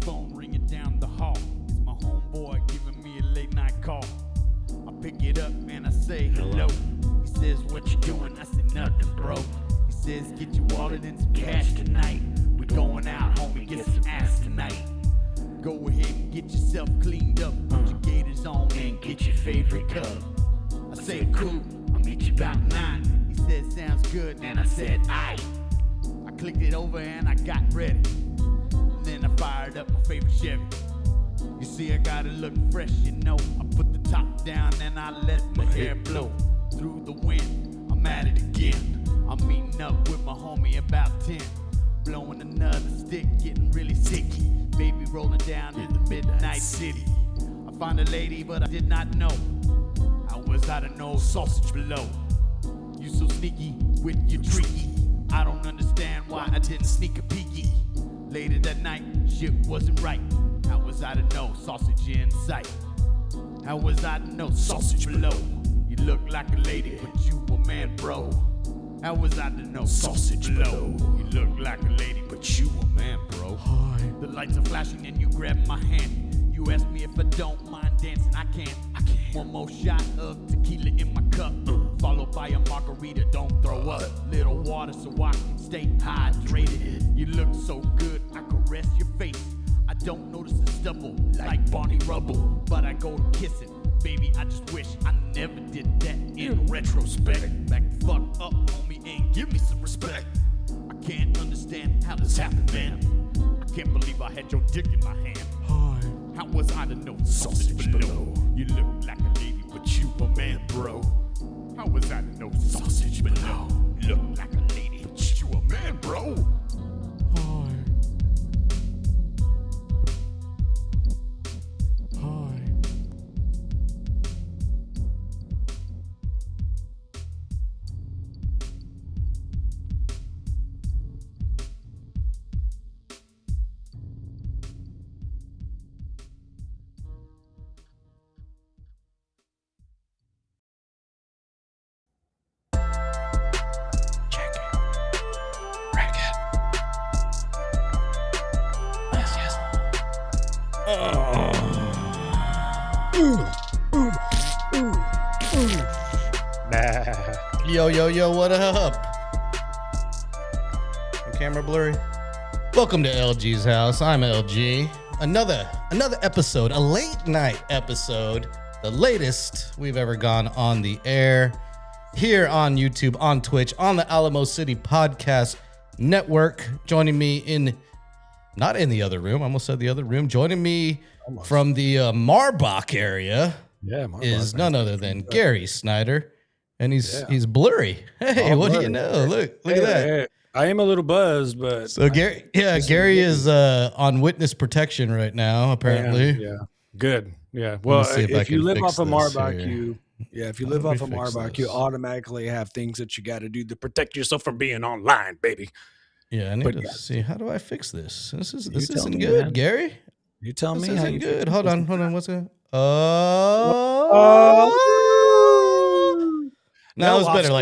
phone ringing down the hall. It's my homeboy giving me a late night call. I pick it up and I say hello. He says, what you doing? I say nothing, bro. He says, get your wallet and some cash tonight. We going out, homie, get some ass tonight. Go ahead and get yourself cleaned up. Put your gators on and get your favorite cup. I say, cool, I'll meet you about 9. He said, sounds good, and I said, aight. I clicked it over and I got ready. And then I fired up my favorite Chevy. You see, I gotta look fresh, you know. I put the top down and I let my hair blow. Through the wind, I'm at it again. I'm meeting up with my homie about 10. Blowing another stick, getting really sicky. Baby rolling down in the midnight city. I found a lady, but I did not know. How was I to know sausage below? You so sneaky with your tricky. I don't understand why I didn't sneak a peeky. Later that night, shit wasn't right. How was I to know sausage in sight? How was I to know sausage below? You look like a lady, but you a man, bro. How was I to know sausage below? You look like a lady, but you a man, bro. Hi. The lights are flashing and you grab my hand. You ask me if I don't mind dancing. I can. One more shot of tequila in my cup, followed by a margarita. Don't throw up. Little water so I can stay hydrated. You look so good, I caress your face. I don't notice the stubble like Barney Rubble, but I go to kiss it. Baby, I just wish I never did that in retrospect. Back the fuck up, homie, and give me some respect. I can't understand how this happened, man. I can't believe I had your dick in my hand. Hi. How was I to know sausage below? You look like a lady, but you a man, bro. How was I to know sausage below? You look like a lady, but you a man, bro. Hi. Yo, what up? The camera blurry. Welcome to LG's house. I'm LG. Another episode, a late night episode, the latest we've ever gone on the air here on YouTube, on Twitch, on the Alamo City Podcast Network. Joining me not in the other room, I almost said the other room. Joining me from the Marbach area is none other than Gary Snyder. And he's blurry. Hey, what do you know? Look at that. Hey. I am a little buzzed, but so Gary is on witness protection right now, apparently. Yeah. Good. Yeah. Well, if you live off of Marbach, you automatically have things that you got to do to protect yourself from being online, baby. Yeah, I need to see, how do I fix this? This isn't good, man. Gary. You tell me. This isn't good. Hold on. What's it? No, it's better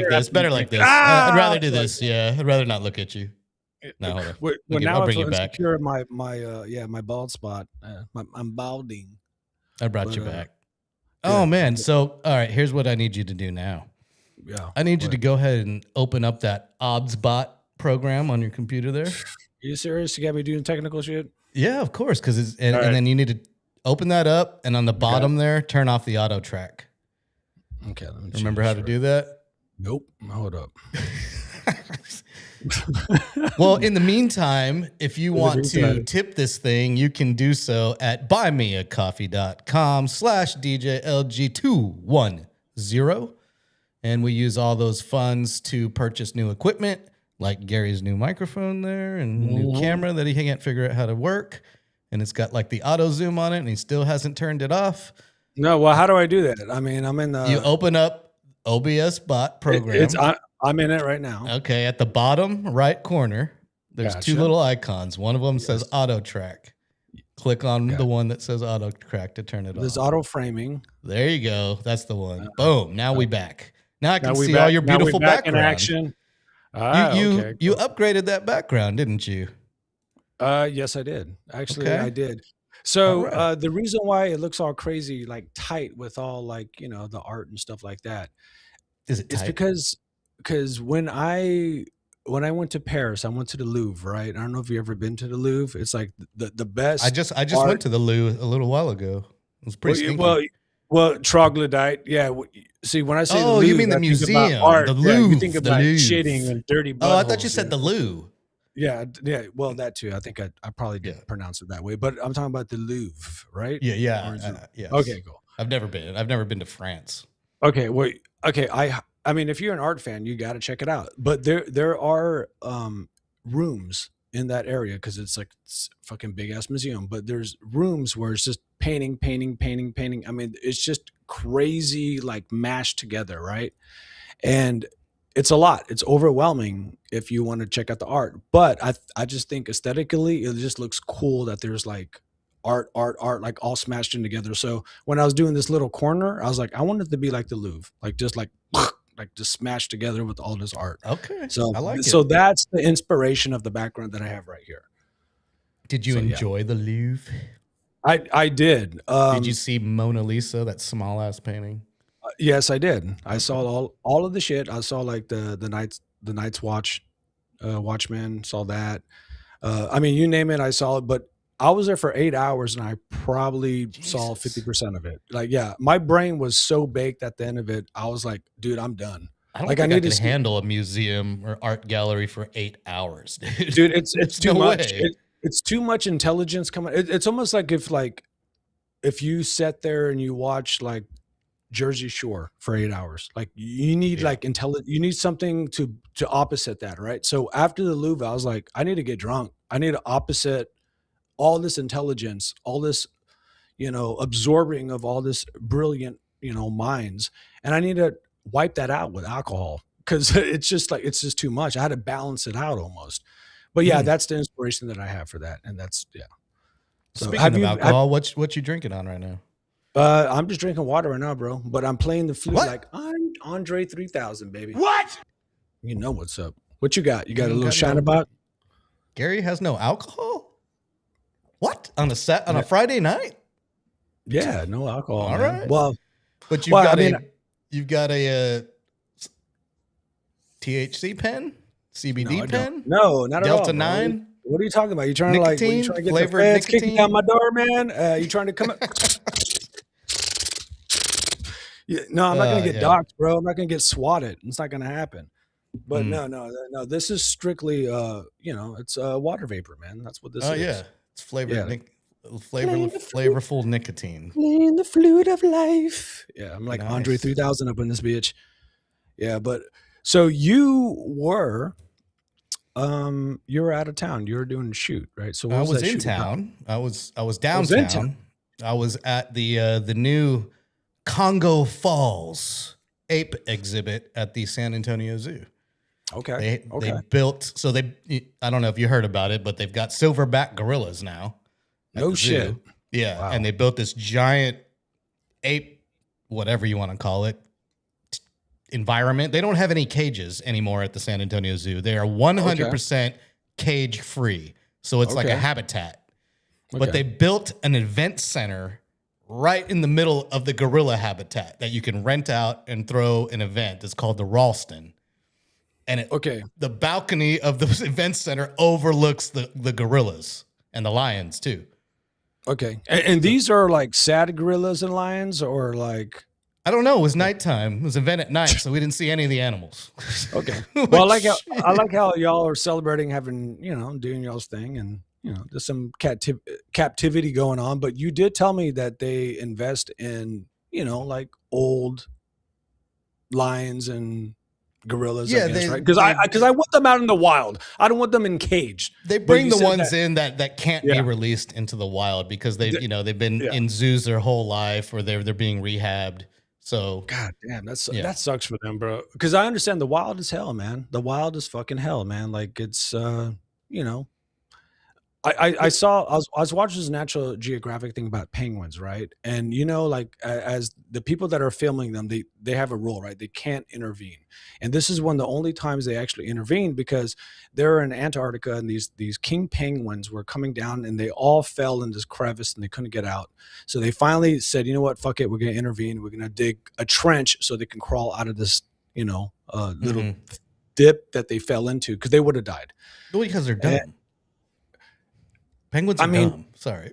like this. I'd rather do this. Yeah, I'd rather not look at you. No, hold on. Now I'll bring you back. My bald spot. I'm balding. I brought you back. Oh man. So all right, here's what I need you to do now. Yeah. I need you to go ahead and open up that OBSBot program on your computer there. Are you serious? You got me doing technical shit? Yeah, of course. Because and then you need to open that up, and on the bottom there, turn off the auto track. Okay, let me remember how to do that? Nope. Hold up. Well, in the meantime, if you want to tip this thing, you can do so at buymeacoffee.com/DJLG210. And we use all those funds to purchase new equipment, like Gary's new microphone there and new camera that he can't figure out how to work. And it's got like the auto zoom on it, and he still hasn't turned it off. No, well, how do I do that? I mean, I'm in the... You open up OBS bot program. I'm in it right now. Okay, at the bottom right corner, there's two little icons. One of them says auto track. Click on the one that says auto track to turn it off. There's auto framing. There you go. That's the one. Boom. Now we back. Now I can see all your beautiful background. In action. You upgraded that background, didn't you? Yes, I did. Actually, I Okay. did. All So, right. the reason why it looks all crazy, like tight with all like, the art and stuff like that, Is it is tight? because when I went to Paris, I went to the Louvre, right? I don't know if you ever been to the Louvre. It's like the I best just went art. to the loo a little while ago. It was Well, pretty stinky. troglodyte. Yeah. See, when I say the Oh, you mean Louvre, the I think about museum, art. the Yeah, you think Louvre, the about shitting Louvre. and dirty Oh, I thought you buttholes. said the loo. Yeah, yeah. Well, that too. I think I probably Yeah. did pronounce it that way, but I'm talking about the Louvre, right? Yeah, Or is yeah, it? yes. Okay, cool. I've never been. I've never been to France. Okay, wait. Okay, I mean, if you're an art fan, you got to check it out. But there are rooms in that area because it's fucking big ass museum. But there's rooms where it's just painting, painting, painting, painting. I mean, it's just crazy, like mashed together, right? And it's a lot. It's overwhelming if you want to check out the art. But I just think aesthetically, it just looks cool that there's like art, like all smashed in together. So when I was doing this little corner, I was like, I want it to be like the Louvre, like just like just smashed together with all this art. Okay, So I like so it. that's the inspiration of the background that I have right here. Did you So yeah, enjoy the Louvre? I did. Did you see Mona Lisa, that small ass painting? Yes, I did. I Okay. saw all of the shit. I saw like the Night's Watch, Watchmen. Saw that. I mean, you name it, I saw it. But I was there for 8 hours, and I probably saw fifty Jesus. percent of it. Like, yeah, my brain was so baked at the end of it. I was like, dude, I'm done. I don't Like, I think I need to could see, handle a museum or art gallery for 8 hours, dude. dude. It's There's too no much. way. It's too much intelligence coming. It's almost like if you sat there and you watch like Jersey Shore for 8 hours. Like you need Yeah. like you need something to opposite that, right? So after the Louvre, I was like, I need to get drunk. I need to opposite all this intelligence, all this, absorbing of all this brilliant, minds. And I need to wipe that out with alcohol because it's just too much. I had to balance it out almost. But yeah, Mm. that's the inspiration that I have for that. And that's yeah. So Speaking of alcohol, what you drinking on right now? I'm just drinking water right now, bro. But I'm playing the flute What? like I'm Andre 3000, baby. What? You know what's up. What you got? You You got a don't little got shine no about? Gary has no alcohol? What? On a Yeah, Friday night? yeah, no alcohol, All man. right. Well, But well, I mean, you've got a THC pen, no, CBD I don't. pen, No, not at all, Delta bro. 9, What are you talking about? You trying to like, what you nicotine, trying to get the flavored feds kicking down nicotine. my door, man? You trying to come up? Yeah, no, I'm not gonna get Yeah. doxxed, bro. I'm not gonna get swatted. It's not gonna happen. But Mm. no. This is strictly, it's water vapor, man. That's what this Oh is. yeah. It's flavored Yeah, flavorful nicotine. playing the flute of life. Yeah, I'm like Andre Nice. 3000 up in this bitch. Yeah, but so you were out of town. You were doing a shoot, right? So what I was was that in shoot about? town. I was I was in town. downtown. I was at the new Congo Falls ape exhibit at the San Antonio Zoo. Okay. They Okay. built so they I don't know if you heard about it, but they've got silverback gorillas now at No the shit. zoo. Yeah, Wow. and they built this giant ape, whatever you want to call it, environment. They don't have any cages anymore at the San Antonio Zoo. They are Okay. 100% cage free. So it's like a Okay. habitat. But Okay. they built an event center right in the middle of the gorilla habitat that you can rent out and throw an event. It's called the Ralston. And Okay. the balcony of the event center overlooks the gorillas and the lions too. Okay. And these are like sad gorillas and lions or like I don't know. It was nighttime. It was an event at night, so we didn't see any of the animals. okay. Well, Which, I like how y'all are celebrating having, doing y'all's thing and there's some captivity going on, but you did tell me that they invest in, like old lions and gorillas, I yeah, guess, they right? Because they I want them out in the wild. I don't want them in cage. they But bring you the said ones that, in that can't be yeah, released into the wild because th- they've been yeah. in zoos their whole life or they're being rehabbed. So God damn, yeah, that sucks for them, bro. Because I understand the wild is hell, man. The wild is fucking hell, man. Like it's, you know, I was watching this Natural Geographic thing about penguins, right? And like as the people that are filming them, they have a rule, right? They can't intervene, and this is one of the only times they actually intervene because they're in Antarctica, and these king penguins were coming down, and they all fell in this crevice, and they couldn't get out. So they finally said, you know what, fuck it, we're gonna intervene. We're gonna dig a trench so they can crawl out of this, little dip that they fell into because they would have died. Well, because they're dumb. Penguins are dumb. Sorry.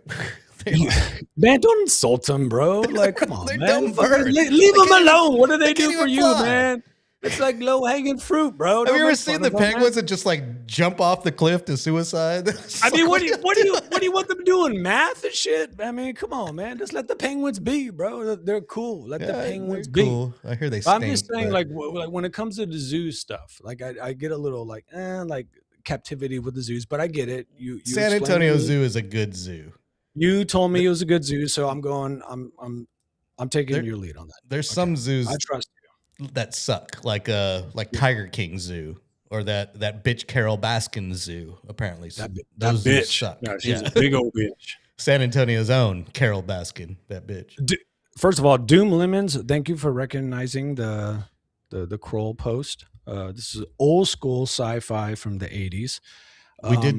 Man, don't insult them, bro. Like, come on, They're man. dumb birds. Leave them alone. What do they do can't for even you, fly. man? It's like low-hanging fruit, bro. Have Don't you ever make seen fun the of them, man. penguins that just like jump off the cliff to suicide? I mean, what do you want them doing? Math and shit? I mean, come on, man. Just let the penguins be, bro. They're cool. Let the penguins be. Cool. I hear they But I'm stink, just saying, but- like when it comes to the zoo stuff, like I get a little like captivity with the zoos, but I get it. You San explained Antonio to me- Zoo is a good zoo. You told me it was a good zoo, so I'm taking your lead on that. There's some zoos I trust you. that suck, like Tiger King Zoo or that bitch Carol Baskin Zoo. Apparently, That zoos bitch. suck. No, she's a big old bitch. San Antonio's own Carol Baskin, that bitch. First of all, Doom Lemons, thank you for recognizing the Kroll post. This is old school sci-fi from the 80s.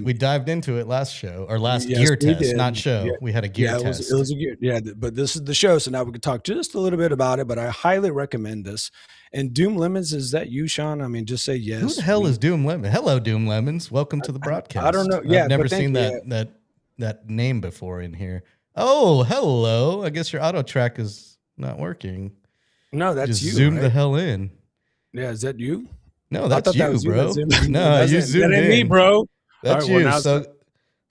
We dived into it last show or last Yes, gear we test, did. not show. Yeah. We had a gear test. It was a gear. Yeah, but this is the show, so now we can talk just a little bit about it. But I highly recommend this. And Doom Lemons, is that you, Sean? I mean, just say yes. Who the hell is Doom Lemon? Hello, Doom Lemons. Welcome to the broadcast. I don't know. Yeah, I've never but thank seen you. that name before in here. Oh, hello. I guess your auto track is not working. No, that's Just you. zoom right? the hell in. Yeah, is that you? No, I that's thought that you, was you bro. that zoomed in. No, you zoomed that ain't in. me, bro. That's All right, well, you. now So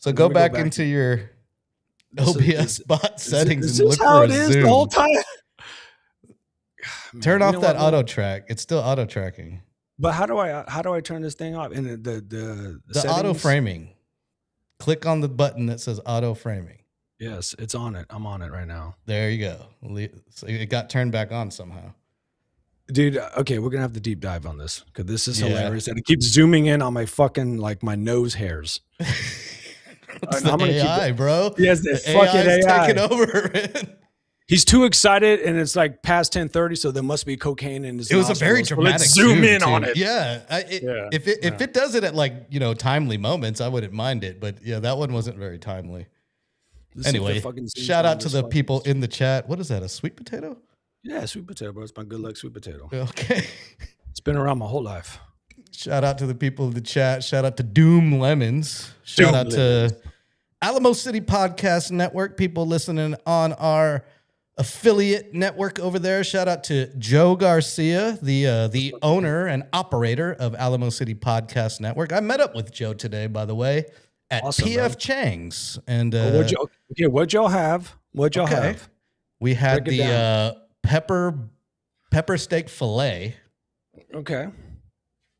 let go me go back back. into your This is- OBS bot settings Is and this look how for it a is zoom. the whole time? Turn Man, off you know that what? auto track. It's still auto tracking. But how do I turn this thing off? And the The auto framing. Click on the button that says auto framing. Yes, it's on it. I'm on it right now. There you go. So it got turned back on somehow. Dude, okay, we're gonna have to deep dive on this because this is Yeah. hilarious. And it keeps zooming in on my fucking my nose hairs. It's I'm the gonna keep AI, bro. Yes, the The fucking AI's AI. taking over, man. He's too excited and it's like past 10:30, so there must be cocaine in his It was a very nostrils. So dramatic let's zoom zoom, in too. on it. Yeah, Yeah, if it does it at timely moments, I wouldn't mind it. But yeah, that one wasn't very timely. This is the Anyway, fucking zoom shout from out to this the fucking- people in the chat. What is that? A sweet potato? Yeah, sweet potato, bro. It's my good luck sweet potato. Okay. It's been around my whole life. Shout out to the people in the chat. Shout out to Doom Lemons. Shout Doom out to Alamo City Podcast Network. People listening on our affiliate network over there. Shout out to Joe Garcia, the owner and operator of Alamo City Podcast Network. I met up with Joe today, by the way, at Awesome, PF bro. Chang's, and What'd y'all have? What'd y'all Okay. have? we had Break it the pepper steak fillet. Okay.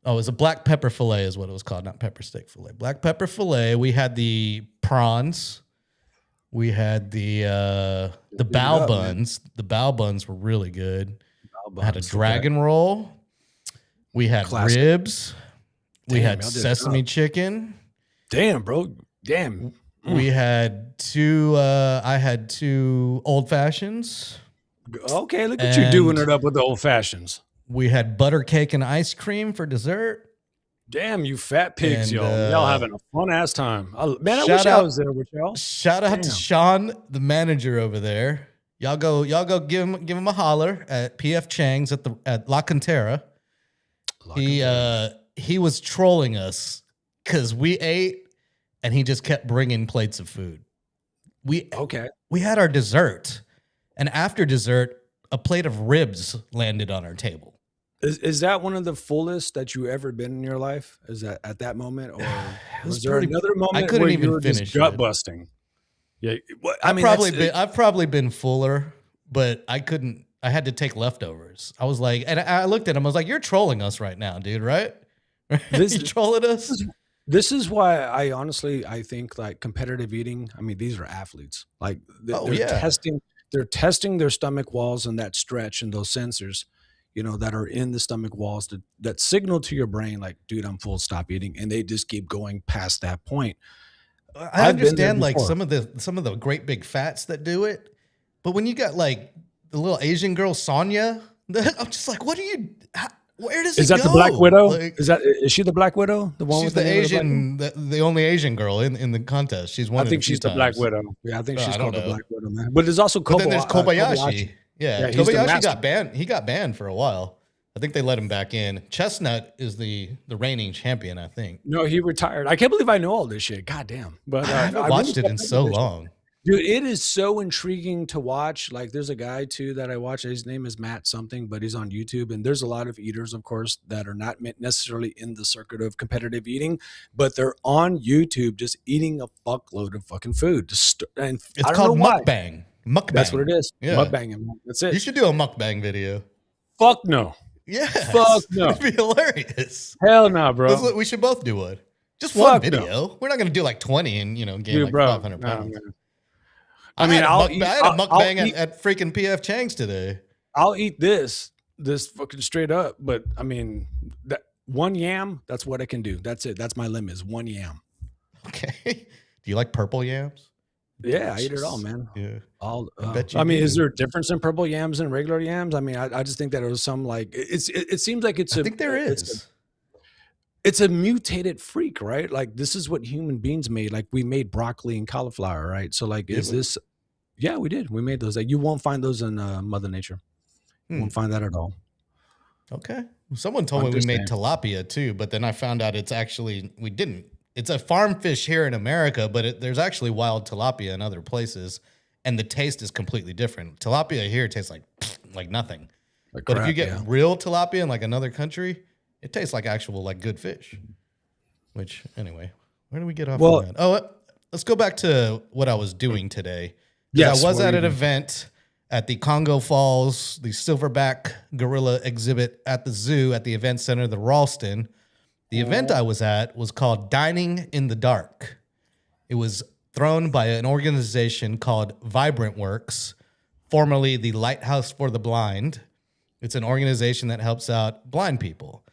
Oh, it was a black pepper fillet is what it was called, not pepper steak fillet. Black pepper fillet. We had the prawns. We had the it bao up, man. buns. The bao buns were really good. I had a Buns, dragon roll. We had Classic. ribs. We Damn, had y'all did it sesame up. chicken. Damn, bro. Damn. We had two. I had two old fashions. Okay, look at you doing And- it up with the old fashions. We had butter cake and ice cream for dessert. Damn, you fat pigs, And, y'all. Y'all having a fun ass time. Man, I shout wish I out- was there with y'all. Shout out to Damn. Sean, the manager over there. Y'all go give him a holler at PF Chang's at La Cantera. He was trolling us because we ate and he just kept bringing plates of food. Okay. We had our dessert, and after dessert, a plate of ribs landed on our table. Is that one of the fullest that you ever been in your life? Is that at that moment, or was was there pretty- another moment I couldn't where even you were just finish gut it. busting? Yeah, I've probably been fuller, but I couldn't. I had to take leftovers. I was like, and I looked at him. I was like, "You're trolling us right now, dude. Right? This- You trolling us?" This is why I think like competitive eating. I mean, these are athletes. Like Oh, they're yeah. they're testing their stomach walls and that stretch and those sensors, that are in the stomach walls that signal to your brain like, dude, I'm full, stop eating, and they just keep going past that point. I I've been there understand like before. some of the great big fats that do it, but when you got like the little Asian girl Sonya, I'm just like, what are you? Where does Is it that go? the Black Widow? Like, Is she the Black Widow? The one she's with the name of the Black Widow? the only Asian girl in the contest. She's won I it a think few she's the Black times. Widow. Yeah, I think she's I don't called the know. Black Widow, man. But there's also But then there's Kobayashi. Kobayashi. Yeah, Yeah, he's the Kobayashi master. got banned. He got banned for a while. I think they let him back in. Chestnut is the reigning champion, I think. No, he retired. I can't believe I know all this shit. God damn. But I haven't I watched really it in kept up so with this shit. long. Dude, it is so intriguing to watch. Like, there's a guy too that I watch. His name is Matt something, but he's on YouTube. And there's a lot of eaters, of course, that are not necessarily in the circuit of competitive eating, but they're on YouTube just eating a fuckload of fucking food. And It's I don't called know why. mukbang. Mukbang. That's what it is. Yeah. Mukbanging. That's it. You should do a mukbang video. Fuck no. Yeah. Fuck no. It'd be hilarious. Hell no, bro. We should both do one. Just one Fuck no. video. We're not going to do like 20 and, gain Dude, like bro. 500 Nah, pounds. man. I mean, had a I'll mukbang eat- at freaking PF Chang's today. I'll eat this fucking straight up. But I mean, that one yam, that's what I can do. That's it. That's my limit is one yam. Okay. Do you like purple yams? Yeah, I eat it all, man. Yeah. All. I bet you I mean, do. is there a difference in purple yams and regular yams? I mean, I just think that it was some like it seems like it's I think there is. It's a mutated freak, right? Like this is what human beings made. Like we made broccoli and cauliflower, right? So like, is this? Yeah, we did. We made those. Like you won't find those in Mother Nature. You won't find that at all. Okay. Someone told I'm me we just made saying. tilapia too, but then I found out we didn't. It's a farm fish here in America, but there's actually wild tilapia in other places, and the taste is completely different. Tilapia here tastes like nothing. Like But if you crap, get yeah. real tilapia in like another country, it tastes like actual like good fish. Which anyway, where do we get off Well- on that? Oh, let's go back to what I was doing today. Yes, I was what at were an you event at the Congo Falls, the silverback gorilla exhibit at the zoo at the event center, the Ralston. The event I was at was called Dining in the Dark. It was thrown by an organization called Vibrant Works, formerly the Lighthouse for the Blind. It's an organization that helps out blind people.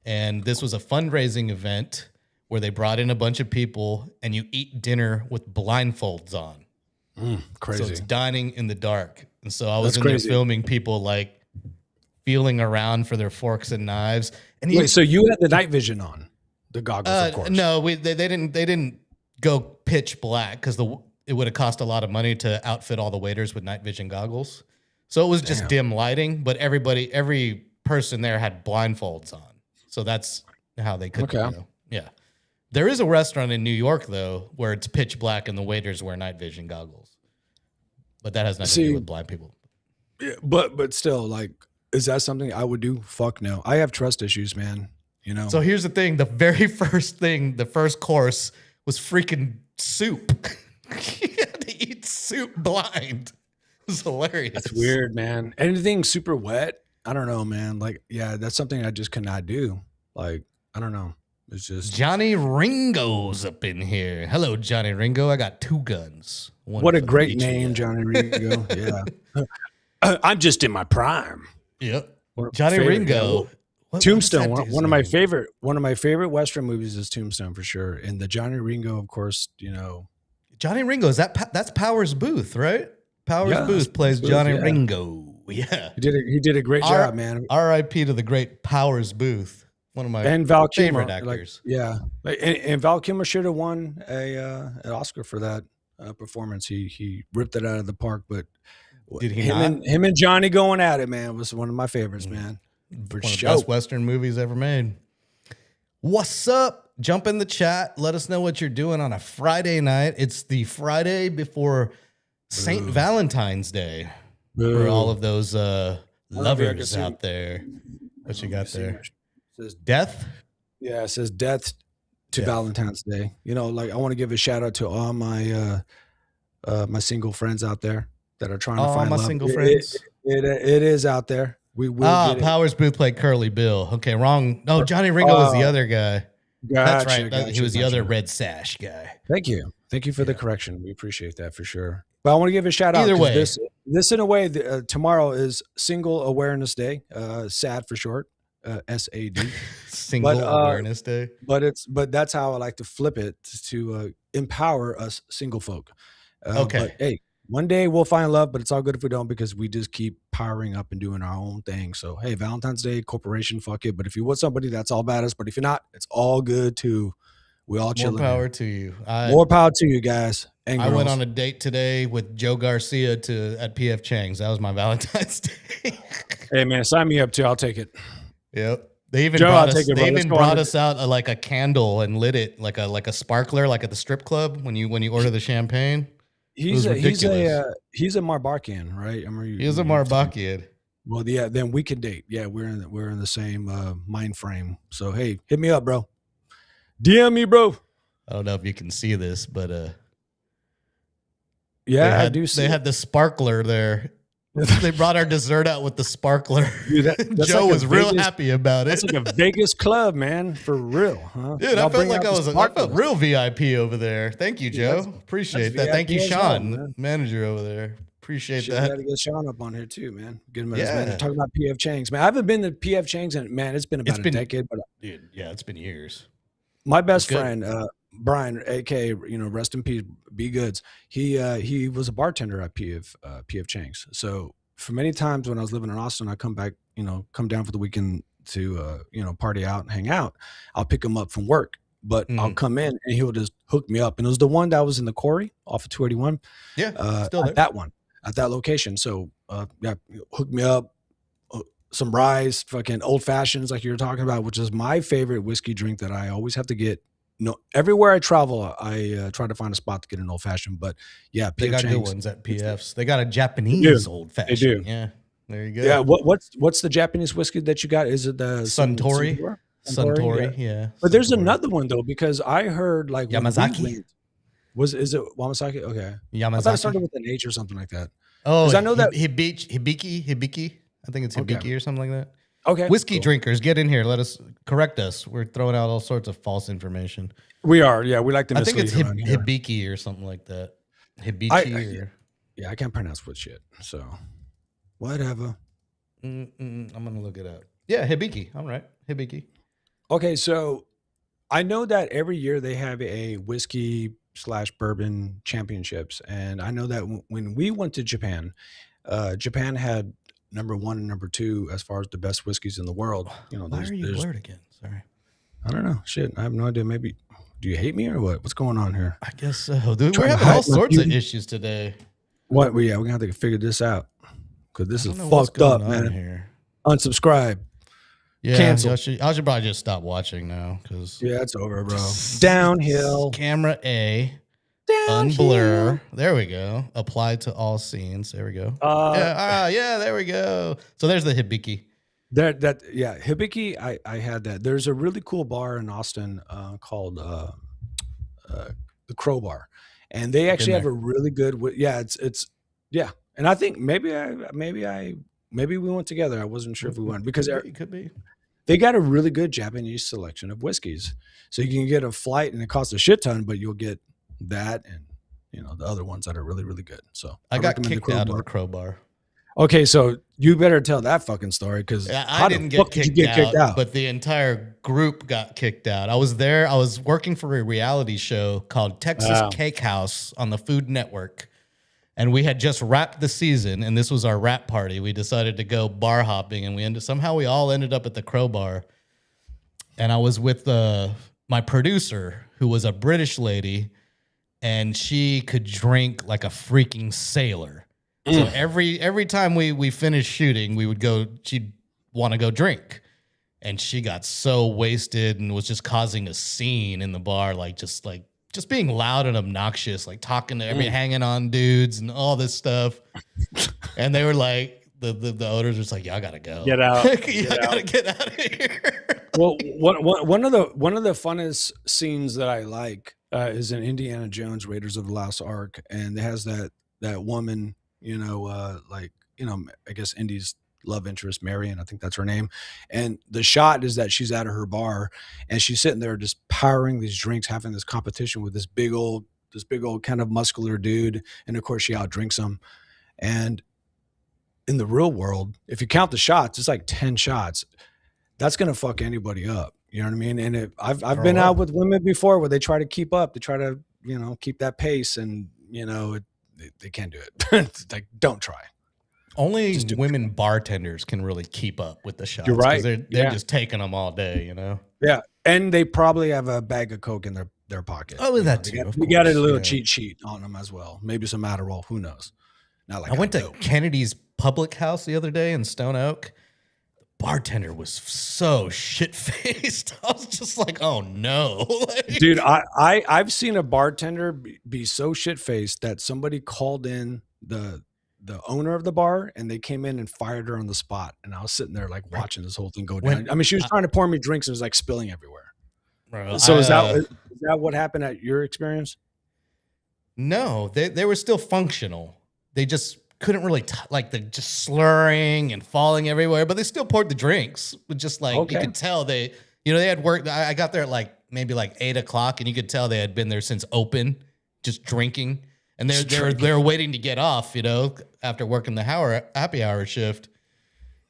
And this was a fundraising event where they brought in a bunch of people and you eat dinner with blindfolds on. Crazy. So it's dining in the dark. And so I was That's in crazy. there filming people like feeling around for their forks and knives. And Wait, so you had the night vision on, the goggles, of course. no, they didn't go pitch black because it would have cost a lot of money to outfit all the waiters with night vision goggles. So it was just dim lighting, but every person there had blindfolds on. So that's how they could. Okay. Yeah. There is a restaurant in New York though where it's pitch black and the waiters wear night vision goggles, but that has nothing to See- do with blind people. Yeah, but still, like, is that something I would do? Fuck no. I have trust issues, man. You know. So here's the thing: the very first thing, the first course was freaking soup. You had to eat soup blind. It was hilarious. That's weird, man. Anything super wet, I don't know, man. Like, yeah, that's something I just could not do. Like, I don't know. It's just Johnny Ringo's up in here. Hello, Johnny Ringo. I got two guns. One what a for great each of name, you. Johnny Ringo. Yeah. I'm just in my prime. Yep. One of my Johnny favorite, Ringo. yeah. What was Tombstone. that One, dude's one of my name? favorite Western movies is Tombstone for sure. And the Johnny Ringo, of course, you know. Johnny Ringo. That's Powers Booth, right? Powers Yeah, Booth plays Booth, Johnny yeah. Ringo. Yeah. He did a great R- job, man. R.I.P. to the great Powers Booth. One of my And Val Kilmer, favorite actors. and Val Kilmer should have won an Oscar for that performance. He ripped it out of the park. But Did he him not? and Johnny going at it, man, was one of my favorites, man. For One of the sure. best Western movies ever made. What's up? Jump in the chat. Let us know what you're doing on a Friday night. It's the Friday before St. Valentine's Day. For all of those lovers see. out there. What you got there? It says, Death? yeah, it says death to Death. Valentine's Day. You know, like I want to give a shout out to all my my single friends out there that are trying to All find my love. single It- friends. It is out there. We will get it. Powers Booth played Curly Bill. Okay, wrong. No, Johnny Ringo was the other guy. That's Gotcha, right. gotcha, He was the gotcha. other red sash guy. Thank you. Thank you for the correction. We appreciate that for sure. But I want to give a shout out. Either 'cause way. This in a way, tomorrow is Single Awareness Day, SAD for short. SAD. Single Awareness Day. But that's how I like to flip it to empower us single folk. Okay. But hey, one day we'll find love, but it's all good if we don't, because we just keep powering up and doing our own thing. So hey, Valentine's Day, corporation, fuck it. But if you want somebody, that's all badass. But if you're not, it's all good too. We all More chilling. power to you. More power to you guys. And I girls. went on a date today with Joe Garcia at PF Chang's. That was my Valentine's Day. Hey man, sign me up too. I'll take it. Yep. They even Joe, brought I'll us. take it, bro. They Let's even go brought on. us out like a candle and lit it like a sparkler, like at the strip club when you order the champagne. He's a Marbarkian, right? I remember He is a Marbakian. Well, yeah, then we can date. Yeah, we're in the same mind frame. So hey, hit me up, bro. DM me, bro. I don't know if you can see this, but yeah, I do see. They had the sparkler there. They brought our dessert out with the sparkler. Dude, that's Joe like was real happy about it. That's like a Vegas club, man, for real, huh? Dude, I felt like I felt real VIP over there. Thank you, Joe. Appreciate that. Thank you, Sean, manager over there. Appreciate that. Got to get Sean up on here too, man. Get him talking about PF Chang's, man. I haven't been to PF Chang's, and man, it's been a decade. But dude, yeah, it's been years. My best friend, Brian, aka rest in peace, B Goods. He was a bartender at PF Chang's. So for many times when I was living in Austin, I come back, come down for the weekend to party out and hang out. I'll pick him up from work, but I'll come in and he'll just hook me up. And it was the one that was in the Quarry off of 281. Yeah, still there. That one at that location. So hook me up. Some rye, fucking old fashions like you were talking about, which is my favorite whiskey drink that I always have to get. Everywhere I travel, I try to find a spot to get an old fashioned. But yeah, they got good ones at PF's. They got a Japanese old fashioned. They do. Yeah, there you go. Yeah, what's the Japanese whiskey that you got? Is it the Suntory? Suntory, yeah. But there's another one though, because I heard like Yamazaki. Is it Wamasaki? Okay, Yamazaki. I thought it started with an H or something like that. Oh, I know that Hibiki. I think it's Hibiki or something like that. Okay. Whiskey drinkers, get in here. Correct us. We're throwing out all sorts of false information. We are. Yeah, we like to mislead. I think it's Hibiki or something like that. Hibichi. Yeah, I can't pronounce what shit. So, whatever. I'm going to look it up. Yeah, Hibiki. All right. Hibiki. Okay, so I know that every year they have a whiskey/bourbon championships. And I know that when we went to Japan, Japan had number 1 and number 2 as far as the best whiskeys in the world. Why are you blurred again? Sorry. I don't know. Shit, I have no idea. Maybe do you hate me or what? What's going on here? I guess so. Dude, we're having all sorts of issues today. What? Well, yeah, we're gonna have to figure this out because this is fucked up, man. Here. Unsubscribe. Yeah, cancel. I should probably just stop watching now because it's over, bro. Downhill. Camera A. Unblur. There we go. Apply to all scenes. There we go. There we go. So there's the Hibiki. Hibiki. I had that. There's a really cool bar in Austin called the Crowbar, and they actually have a really good. And I think maybe we went together. I wasn't sure if we went because it could be. They got a really good Japanese selection of whiskeys, so you can get a flight and it costs a shit ton, but you'll get that and the other ones that are really, really good. So I got kicked out of the Crowbar. Okay, so you better tell that fucking story because I didn't get kicked out, but the entire group got kicked out. I was there. I was working for a reality show called Texas Cake House on the Food Network, and we had just wrapped the season, and this was our wrap party. We decided to go bar hopping, and we all ended up at the Crowbar, and I was with my producer, who was a British lady. And she could drink like a freaking sailor. So every time we finished shooting, she'd want to go drink. And she got so wasted and was just causing a scene in the bar, just being loud and obnoxious, like talking to hanging on dudes and all this stuff. And they were like, the owners were just like, y'all gotta go. Get out. Gotta get out of here. Well, one of the funnest scenes that I like is in Indiana Jones Raiders of the Lost Ark, and it has that woman, I guess Indy's love interest, Marion, I think that's her name. And the shot is that she's at her bar and she's sitting there just powering these drinks, having this competition with this big old kind of muscular dude. And of course she outdrinks him. And in the real world, if you count the shots, it's like 10 shots. that's gonna fuck anybody up. You know what I mean? And I've been out with women before where they try to keep up, they try to keep that pace, and they can't do it. It's like, don't try. Only women bartenders can really keep up with the shots. You're right. They're just taking them all day, Yeah, and they probably have a bag of Coke in their pocket. Oh, that too. We got a little cheat sheet on them as well. Maybe some Adderall. Who knows? Not like I went to Kennedy's Public House the other day in Stone Oak. The bartender was so shit faced. I was just like, oh no, dude. I've seen a bartender be so shit faced that somebody called in the owner of the bar, and they came in and fired her on the spot. And I was sitting there like watching this whole thing go down. I mean, she was trying to pour me drinks and it was like spilling everywhere. Bro, so is that what happened at your experience? No, they were still functional. They just couldn't really just slurring and falling everywhere, but they still poured the drinks. But just like you could tell they had worked. I got there at maybe 8 o'clock, and you could tell they had been there since open, just drinking. And they're waiting to get off, after working the happy hour shift.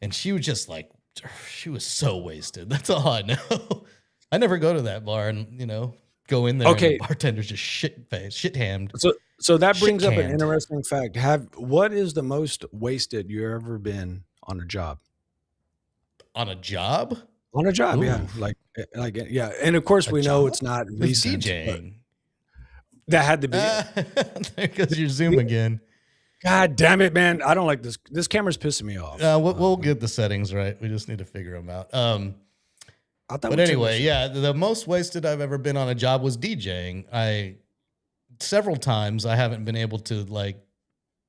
And she was just she was so wasted. That's all I know. I never go to that bar and, go in there and the bartender's just shit-hammed. So that brings up an interesting fact. What is the most wasted you've ever been on a job? On a job? On a job, yeah. Yeah. And of course we know it's not recent. DJing. That had to be there goes your Zoom again. God damn it, man. I don't like this. This camera's pissing me off. We'll get the settings right. We just need to figure them out. But anyway, the most wasted I've ever been on a job was DJing. Several times I haven't been able to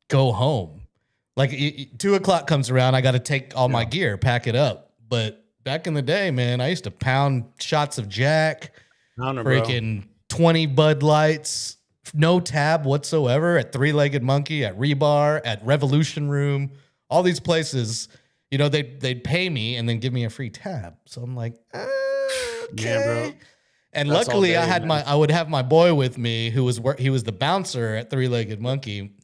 go home. 2 o'clock comes around, I got to take all my gear, pack it up. But back in the day, man, I used to pound shots of Jack, freaking 20 Bud Lights, no tab whatsoever at Three-Legged Monkey, at Rebar, at Revolution Room, all these places. They'd pay me and then give me a free tab. So I'm like, okay. Yeah, bro. And that's luckily, I would have my boy with me, who was he was the bouncer at Three-Legged Monkey.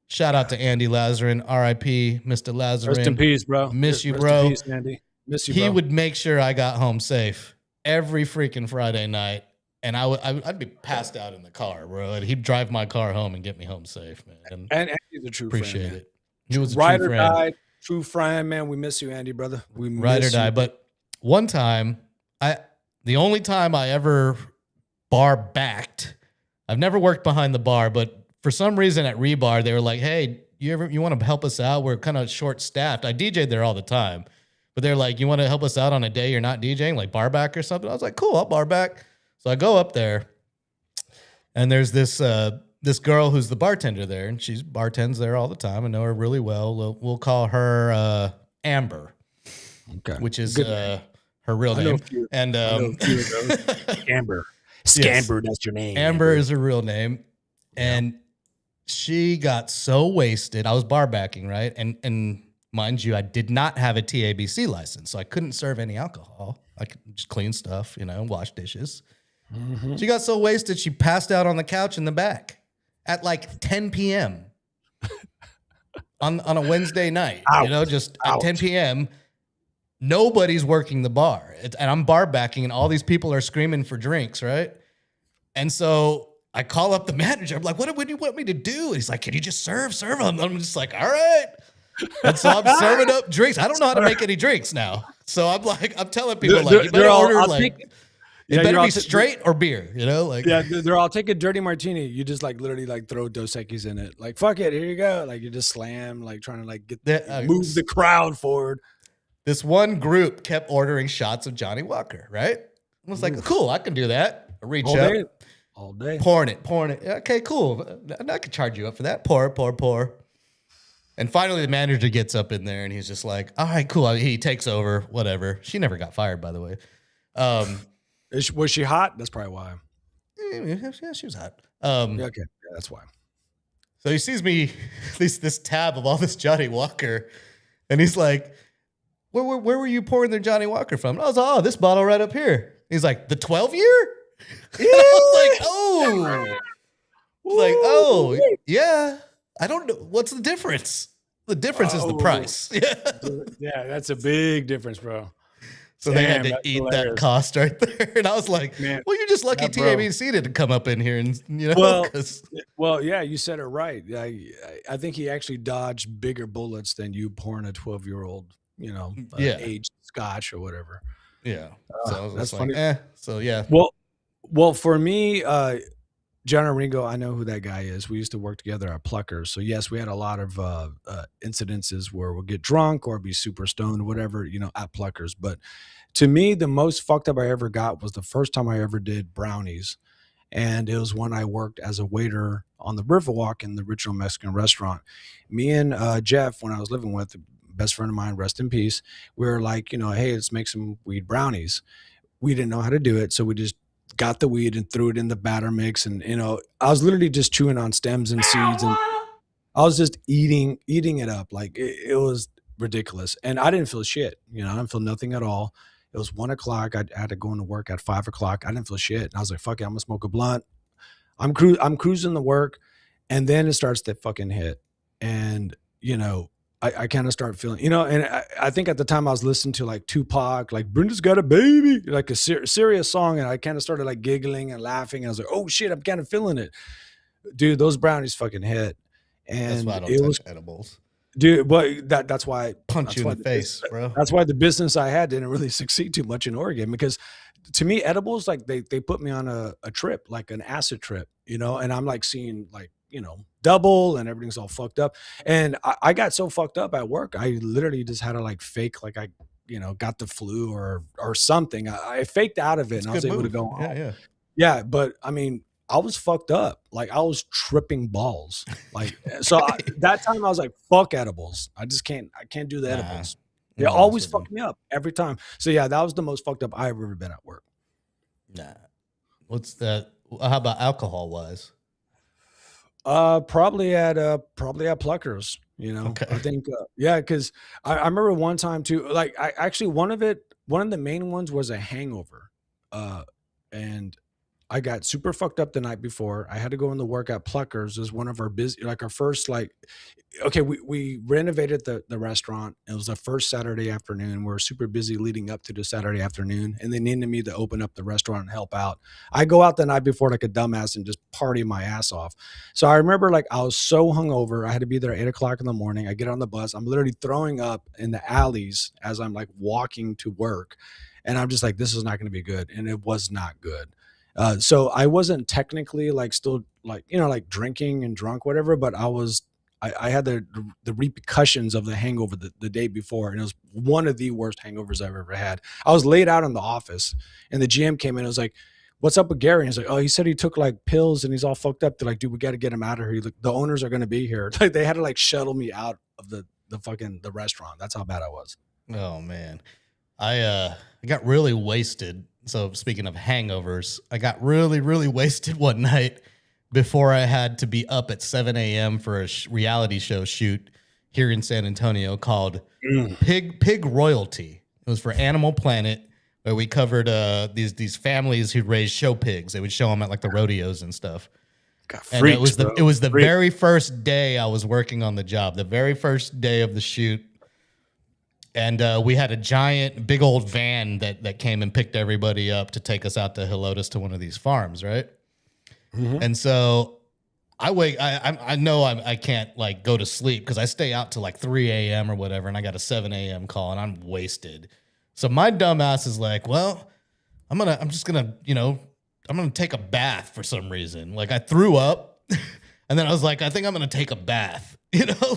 Shout out to Andy Lazarin, R.I.P. Mr. Lazarin. Rest in peace, bro. Miss you, bro. Rest in peace, Andy. Miss you, bro. He would make sure I got home safe every freaking Friday night. And I'd be passed out in the car, bro. And he'd drive my car home and get me home safe, man. And Andy's a true friend. Appreciate it. He was a ride true or friend. die, true friend, man. We miss you, Andy, brother. We ride or die. But one time, the only time I ever bar backed, I've never worked behind the bar, but for some reason at Rebar, they were like, "Hey, you want to help us out? We're kind of short staffed." I DJ'd there all the time, but they're like, "You want to help us out on a day you're not DJing, like bar back or something?" I was like, "Cool, I'll bar back." So I go up there, and there's this girl who's the bartender there, and she bartends there all the time. I know her really well. We'll call her Amber, which is her real name. And Amber, Scamber, that's your name. Amber is her real name, and she got so wasted. I was bar backing, right? And mind you, I did not have a TABC license, so I couldn't serve any alcohol. I could just clean stuff, wash dishes. Mm-hmm. She got so wasted, she passed out on the couch in the back at 10 p.m. on a Wednesday night. Just at 10 p.m. Nobody's working the bar. And I'm bar backing, and all these people are screaming for drinks, right? And so I call up the manager. I'm like, what do you want me to do? And he's like, can you just serve them? I'm just like, all right. And so I'm serving up drinks. I don't know how to make any drinks now. So I'm telling people, you better order, it better be straight or beer, they're all take a dirty martini. You just literally throw Dos Equis in it. Fuck it, here you go. You just slam, trying to move the crowd forward. This one group kept ordering shots of Johnny Walker, right? I was like, cool, I can do that. I reach up. All day. Pouring it. Okay, cool. I could charge you up for that. Pour. And finally the manager gets up in there and he's just like, all right, cool. He takes over, whatever. She never got fired, by the way. Was she hot? That's probably why. Yeah, she was hot. Okay, yeah, that's why. So he sees me, this tab of all this Johnny Walker, and he's like, where were you pouring the Johnny Walker from? And I was like, this bottle right up here. He's like, the 12-year? Yeah. I was like, oh, yeah. I don't know. What's the difference? The difference is the price. Yeah, that's a big difference, bro. So they had Damn, to that's eat that hilarious. cost right there. And I was like, Man, well, you're just lucky that bro. TABC didn't come up in here and, Well, because well, yeah, you said it right. I think he actually dodged bigger bullets than you pouring a 12-year-old, yeah, aged scotch or whatever. yeah. So I was That's just like, funny. So yeah. Well, for me, John and Ringo, I know who that guy is. We used to work together at Pluckers. So yes, we had a lot of incidences where we'll get drunk or be super stoned, whatever, at Pluckers. But to me, the most fucked up I ever got was the first time I ever did brownies. And it was when I worked as a waiter on the Riverwalk in the original Mexican restaurant. Me and Jeff, when I was living with, best friend of mine, rest in peace, we were like, hey, let's make some weed brownies. We didn't know how to do it, so we just got the weed and threw it in the batter mix. And I was literally just chewing on stems and seeds, and I was just eating it up. Like it was ridiculous. And I didn't feel shit. I didn't feel nothing at all. It was 1 o'clock. I had to go into work at 5 o'clock. I didn't feel shit. And I was like, fuck it, I'm gonna smoke a blunt. I'm cruising to work. And then it starts to fucking hit. And I kind of start feeling, and I think at the time I was listening to like Tupac, like Brenda's Got a Baby, like a serious song. And I kind of started like giggling and laughing. And I was like, oh shit, I'm kind of feeling it. Dude, those brownies fucking hit. And That's why I don't it touch was, edibles. dude, but that's why Punch you in the face, bro. That's why the business I had didn't really succeed too much in Oregon, because to me, edibles, like they put me on a trip, like an acid trip, and I'm like seeing like, double and everything's all fucked up. And I got so fucked up at work. I literally just had to like fake, like I, got the flu or something. I faked out of it. It's and a I was good able to move. go home. Yeah. Yeah. But I mean, I was fucked up. Like I was tripping balls. Like, so that time I was like, fuck edibles. I can't do the edibles. They always fuck me up every time. So yeah, that was the most fucked up I've ever been at work. Nah. What's that? How about alcohol wise? Probably at Pluckers, Okay. I think, yeah, cause I remember one time too, like I actually, one of the main ones was a hangover. And I got super fucked up the night before. I had to go into work at Pluckers as one of our busy, like our first, like, okay, we renovated the restaurant. It was the first Saturday afternoon. We were super busy leading up to the Saturday afternoon, and they needed me to open up the restaurant and help out. I go out the night before like a dumbass and just party my ass off. So I remember like I was so hungover. I had to be there at 8 o'clock in the morning. I get on the bus. I'm literally throwing up in the alleys as I'm like walking to work. And I'm just like, this is not going to be good. And it was not good. So I wasn't technically like still like, like drinking and drunk, whatever, but I had the repercussions of the hangover the day before. And it was one of the worst hangovers I've ever had. I was laid out in the office and the GM came in and was like, what's up with Gary? And he's like, oh, he said he took like pills and he's all fucked up. They're like, dude, we got to get him out of here. Like, the owners are going to be here. Like they had to like shuttle me out of the restaurant. That's how bad I was. Oh man. I got really wasted. So speaking of hangovers, I got really, really wasted one night before I had to be up at 7 a.m. for a reality show shoot here in San Antonio called Pig Royalty. It was for Animal Planet, where we covered these families who raised show pigs. They would show them at like the rodeos and stuff. And it was the very first day I was working on the job, the very first day of the shoot. And we had a giant, big old van that came and picked everybody up to take us out to Helotes to one of these farms, right? Mm-hmm. And so I know I can't like go to sleep because I stay out till like 3 a.m. or whatever, and I got a 7 a.m. call, and I'm wasted. So my dumb ass is like, well, I'm just gonna take a bath for some reason. Like I threw up, and then I was like, I think I'm gonna take a bath.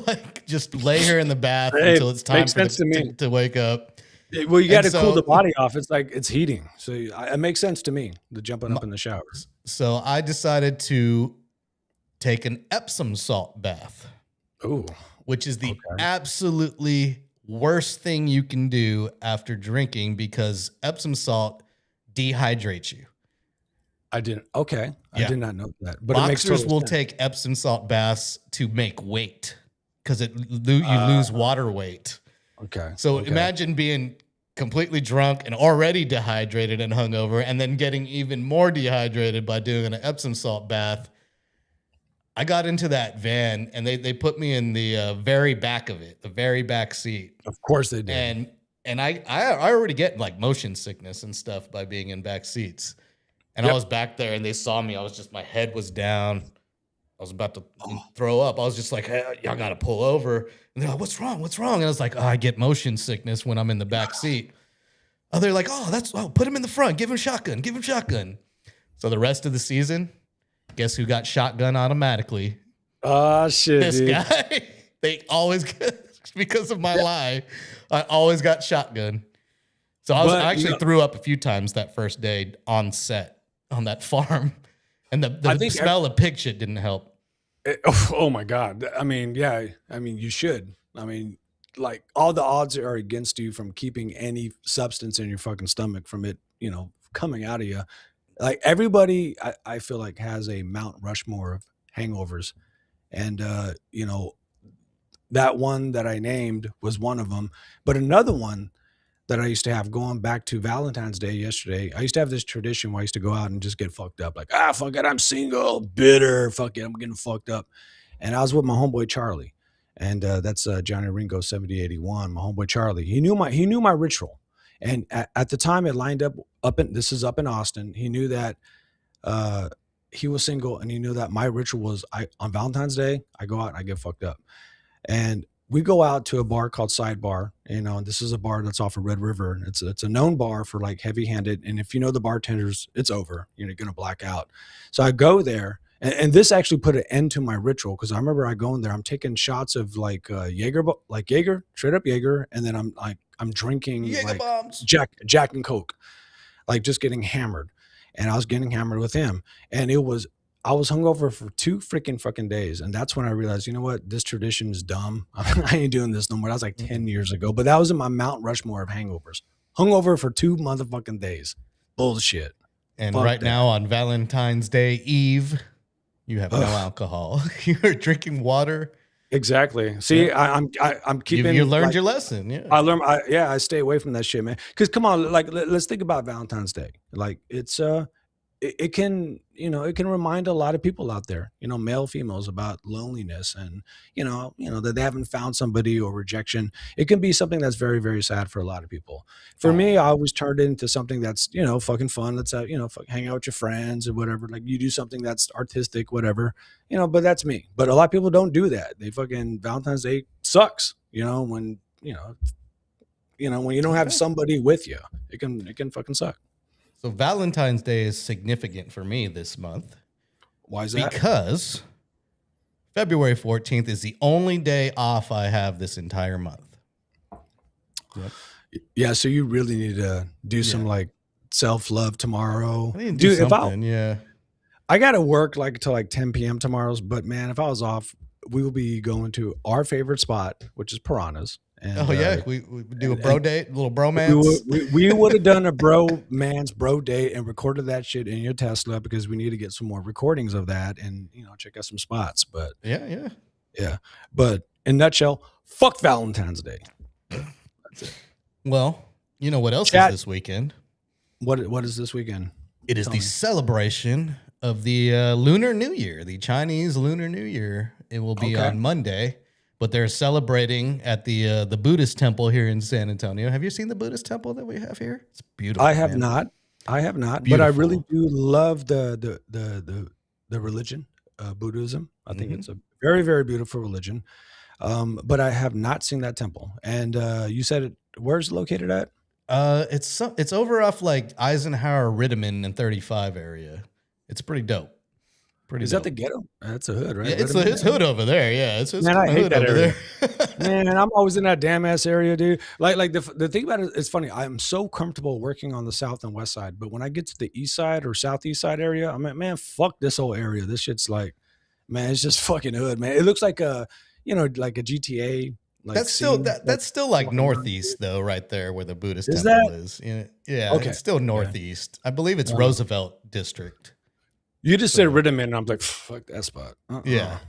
Like just lay here in the bath until it's time to wake up. Well, you got to cool the body off. It's like it's heating. So it makes sense to me, the jumping up in the shower. So I decided to take an Epsom salt bath. Ooh. Which is the absolutely worst thing you can do after drinking because Epsom salt dehydrates you. I didn't. Okay. Yeah. I did not know that. But boxers will take Epsom salt baths to make weight because you lose water weight. Okay. So imagine being completely drunk and already dehydrated and hungover and then getting even more dehydrated by doing an Epsom salt bath. I got into that van and they put me in the very back of it, the very back seat. Of course they did. And And I already get like motion sickness and stuff by being in back seats. And I Yep. was back there and they saw me. My head was down. I was about to throw up. I was just like, hey, y'all got to pull over. And they're like, what's wrong? What's wrong? And I was like, I get motion sickness when I'm in the back seat. Oh, they're like, put him in the front. Give him shotgun. Give him shotgun. So the rest of the season, guess who got shotgun automatically? Oh, shit, This dude. guy. They always get, because of my lie, I always got shotgun. So I actually threw up a few times that first day on set on that farm. And the smell of pig shit didn't help. Oh my God. I mean, yeah. I mean, you should. I mean, like all the odds are against you from keeping any substance in your fucking stomach from it, coming out of you. Like everybody, I feel like has a Mount Rushmore of hangovers. And, that one that I named was one of them. But another one that I used to have going back to Valentine's Day yesterday, I used to have this tradition where I used to go out and just get fucked up. Like, fuck it, I'm single, bitter, fuck it, I'm getting fucked up. And I was with my homeboy Charlie. And that's Johnny Ringo 7081, my homeboy Charlie. He knew my ritual. And at the time it lined up this is up in Austin. He knew that he was single and he knew that my ritual was on Valentine's Day, I go out and I get fucked up. And we go out to a bar called Sidebar, and this is a bar that's off of Red River. It's a known bar for like heavy-handed, and if you know the bartenders, it's over. You're gonna black out. So I go there, and this actually put an end to my ritual because I remember I go in there, I'm taking shots of like Jaeger, straight up Jaeger, and then I'm drinking Jaeger like bombs. Jack and Coke, like just getting hammered, and I was getting hammered with him, and I was hungover for 2 freaking fucking days. And that's when I realized, you know what? This tradition is dumb. I ain't doing this no more. That was like 10 years ago. But that was in my Mount Rushmore of hangovers. Hungover for 2 motherfucking days. Bullshit. And Fuck right that. now on Valentine's Day Eve, you have no alcohol. You're drinking water. Exactly. See, I'm keeping. You learned your lesson. Yeah. I stay away from that shit, man. Because come on, like let's think about Valentine's Day. Like it's it can it can remind a lot of people out there, male, females, about loneliness and that they haven't found somebody or rejection. It can be something that's very, very sad for a lot of people. For me, I always turned it into something that's fucking fun. Let's hang out with your friends or whatever. Like you do something that's artistic, whatever. But that's me. But a lot of people don't do that. They fucking Valentine's Day sucks. When when you don't have somebody with you, it can fucking suck. So Valentine's Day is significant for me this month. Why is that? Because February 14th is the only day off I have this entire month. Yep. Yeah, so you really need to do some like self-love tomorrow. I need to do something, I got to work like till like 10 p.m. tomorrow, but man, if I was off, we will be going to our favorite spot, which is Piranha's. And, we do a bro date, a little bromance. We would have done a bro date and recorded that shit in your Tesla because we need to get some more recordings of that and check out some spots. But yeah. But in a nutshell, fuck Valentine's Day. That's it. Well, you know what else is this weekend? What is this weekend? It is the celebration of the Lunar New Year, the Chinese Lunar New Year. It will be on Monday. But they're celebrating at the Buddhist temple here in San Antonio. Have you seen the Buddhist temple that we have here? It's beautiful. I have not. Beautiful. But I really do love the religion, Buddhism. I think it's a very, very beautiful religion. But I have not seen that temple. And you said where's it located at? It's over off like Eisenhower, Riddeman, and 35 area. It's pretty dope. Is that the ghetto? That's a hood, right? Yeah, it's hood over there. Yeah, it's man, I hate hood that over area. there. Man, I'm always in that damn ass area, dude. Like the thing about it, it's funny. I'm so comfortable working on the south and west side, but when I get to the east side or southeast side area, I'm like, man, fuck this whole area. This shit's like, man, it's just fucking hood, man. It looks like like a GTA. Like that's still like northeast though, right there where the Buddhist Is temple that? is. Yeah, Okay. It's still northeast. I believe it's Roosevelt district. You just said Riddeman, and I'm like, fuck that spot. Yeah.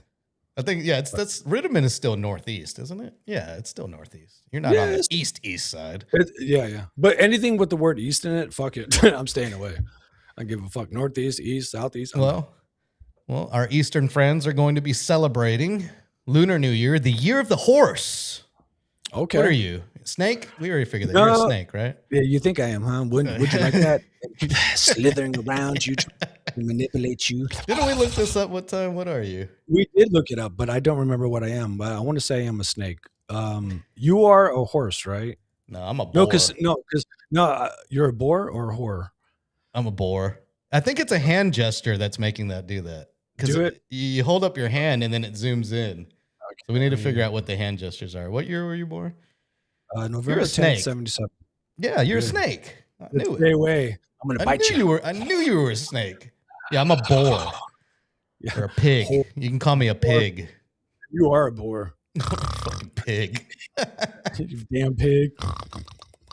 I think, that's Riddeman is still northeast, isn't it? Yeah, it's still northeast. You're not on the east side. Yeah. But anything with the word east in it, fuck it. I'm staying away. I give a fuck. Northeast, east, southeast. Well, our eastern friends are going to be celebrating Lunar New Year, the year of the horse. Okay. What are you? Snake? We already figured that. You're a No. snake, right? Yeah, you think I am, huh? Would you like that? Slithering around you, trying to manipulate you. Didn't we look this up one time? What are you? We did look it up, but I don't remember what I am. But I want to say I'm a snake. You are a horse, right? No, I'm a No, boar. you're a boar or a whore. I'm a boar. I think it's a hand gesture that's making that do that. Because Do it. you hold up your hand and then it zooms in. Okay. So we need to figure out what the hand gestures are. What year were you born? November 10th, snake. 77. Yeah, you're Good. a snake. I Let's knew stay it. away. I'm gonna I bite knew you. you were a snake. Yeah, I'm a boar. Yeah. Or a pig. You can call me a pig. You are a boar. Fucking pig. You damn pig.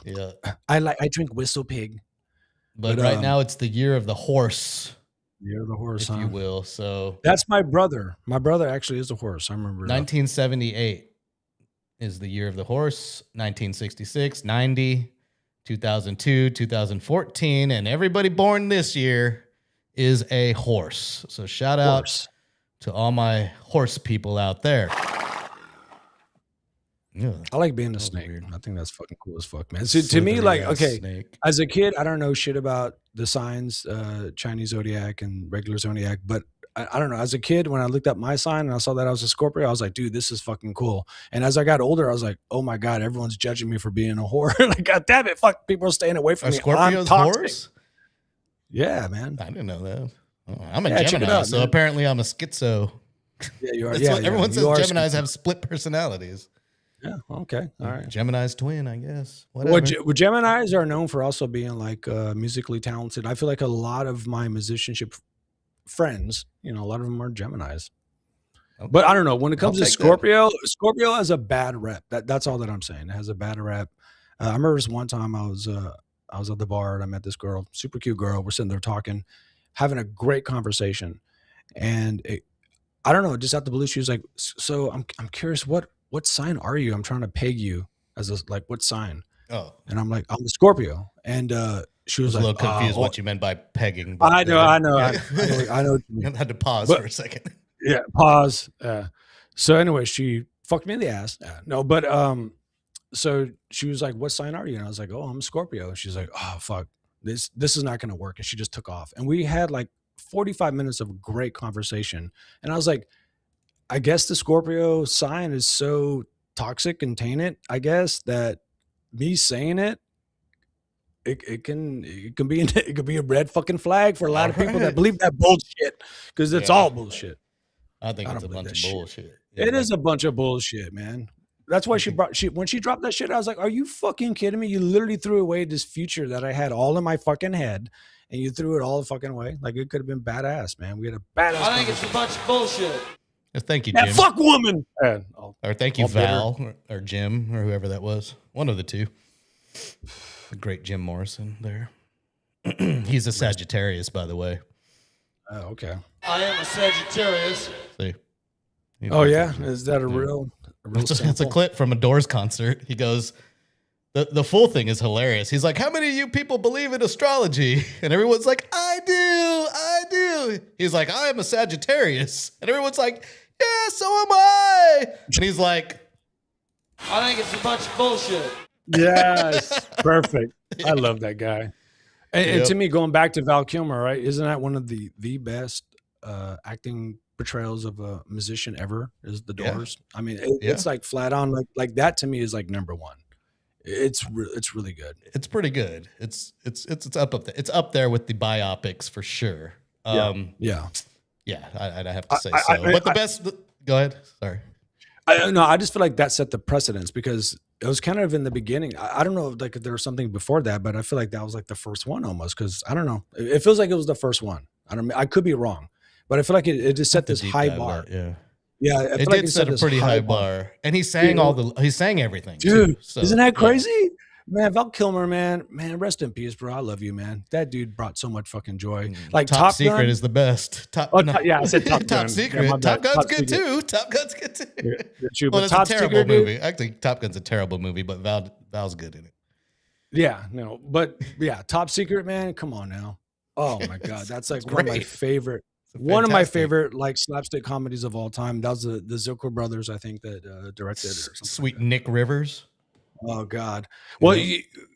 Yeah. I drink whistle pig. But right now it's the year of the horse, You're the horse, if huh? you will. So That's my brother. My brother actually is a horse. I remember. 1978 is the year of the horse. 1966, 90, 2002, 2014, and everybody born this year is a horse. So shout out to all my horse people out there. Yeah, I like being a snake. weird. I think that's fucking cool as fuck, man. So to me, Slithery like, ass okay, snake. as a kid, I don't know shit about the signs, Chinese zodiac and regular zodiac, but I don't know. As a kid, when I looked up my sign and I saw that I was a Scorpio, I was like, dude, this is fucking cool. And as I got older, I was like, oh my God, everyone's judging me for being a whore. Like, God damn it, fuck, people are staying away from Are me. Scorpios I'm toxic. horse? Yeah, man. I didn't know that. Oh, I'm a Yeah, check it Gemini, out, so man. apparently I'm a schizo. Yeah, you are. That's Yeah, what everyone says. you are Geminis schizo. have split personalities. Yeah, okay, all right. Gemini's twin, I guess. Whatever. Well, Geminis are known for also being like musically talented. I feel like a lot of my musicianship friends, a lot of them are Geminis. Okay. But I don't know. When it comes I'll to take that. Scorpio has a bad rep. That's all that I'm saying. It has a bad rep. I remember this one time I was at the bar and I met this girl, super cute girl. We're sitting there talking, having a great conversation, and I don't know, just out the blue, she was like, "So I'm curious, what sign are you? I'm trying to peg you as what sign?" Oh, And I'm like, "I'm a Scorpio." And she I was was a like, little confused "Oh, what you meant by pegging. but I know, I know, yeah. I know what you mean." I had to pause But- for a second. Yeah, pause. So anyway, she fucked me in the ass. No, but so she was like, "What sign are you?" And I was like, "Oh, I'm a Scorpio." And she's like, "Oh, fuck, this is not gonna work." And she just took off. And we had like 45 minutes of great conversation. And I was like, I guess the Scorpio sign is so toxic and tainted, I guess, that me saying it can be a red fucking flag for a lot of people that Alright. believe that bullshit, because it's Yeah. all bullshit. I think I it's don't a believe bunch that of shit. bullshit. It is a bunch of bullshit, man. That's why when she dropped that shit, I was like, "Are you fucking kidding me? You literally threw away this future that I had all in my fucking head, and you threw it all the fucking way. Like, it could have been badass, man. We had a badass. I think it's a bunch of bullshit. Thank you, that Jim. fuck woman." Or thank you, I'll bid her. Val, or Jim, or whoever that was. One of the two. The great Jim Morrison there. He's a Sagittarius, by the way. Oh, okay. I am a Sagittarius. See? Oh yeah, is that a real? It's a sample? clip from a Doors concert. He goes, the full thing is hilarious. He's like, "How many of you people believe in astrology?" And everyone's like, I do. He's like, "I am a Sagittarius." And everyone's like, "Yeah, so am I." And he's like, I think it's a bunch of bullshit. Yes, perfect. I love that guy. And Yep. to me, going back to Val Kilmer, right? Isn't that one of the best acting portrayals of a musician ever? Is The Yeah. Doors? I mean, Yeah. it's like flat on. Like that to me is like number one. It's really good. it's pretty good. It's up there. It's up there with the biopics for sure. Yeah. I'd have to say I- so. I- But the I- best. Go ahead. Sorry. I just feel like that set the precedence, because it was kind of in the beginning. I don't know if there was something before that, but I feel like that was like the first one almost, because I don't know. It feels like it was the first one. I could be wrong, but I feel like it just set this Deep high dive bar. that, yeah. Yeah, I It feel like did set a this pretty high bar, and he sang he sang everything, Dude, too, so, isn't that yeah. crazy? Man, Val Kilmer, man, rest in peace, bro. I love you, man. That dude brought so much fucking joy. Like Top Secret Gun, is the best. yeah, I said Top Gun. Top Secret. Yeah, my Top bad. Gun's Top good Secret. too. Top Gun's good too. Yeah, true, Well, but it's a Top terrible Secret, dude, movie. Actually, Top Gun's a terrible movie, but Val's good in it. yeah, no, but yeah, Top Secret, man. Come on now. Oh my god, that's like It's one of my great. favorite. It's One of my fantastic. favorite like slapstick comedies of all time. That was the Zucker brothers, I think, that directed it or something. Sweet Nick Rivers. Oh God. Well,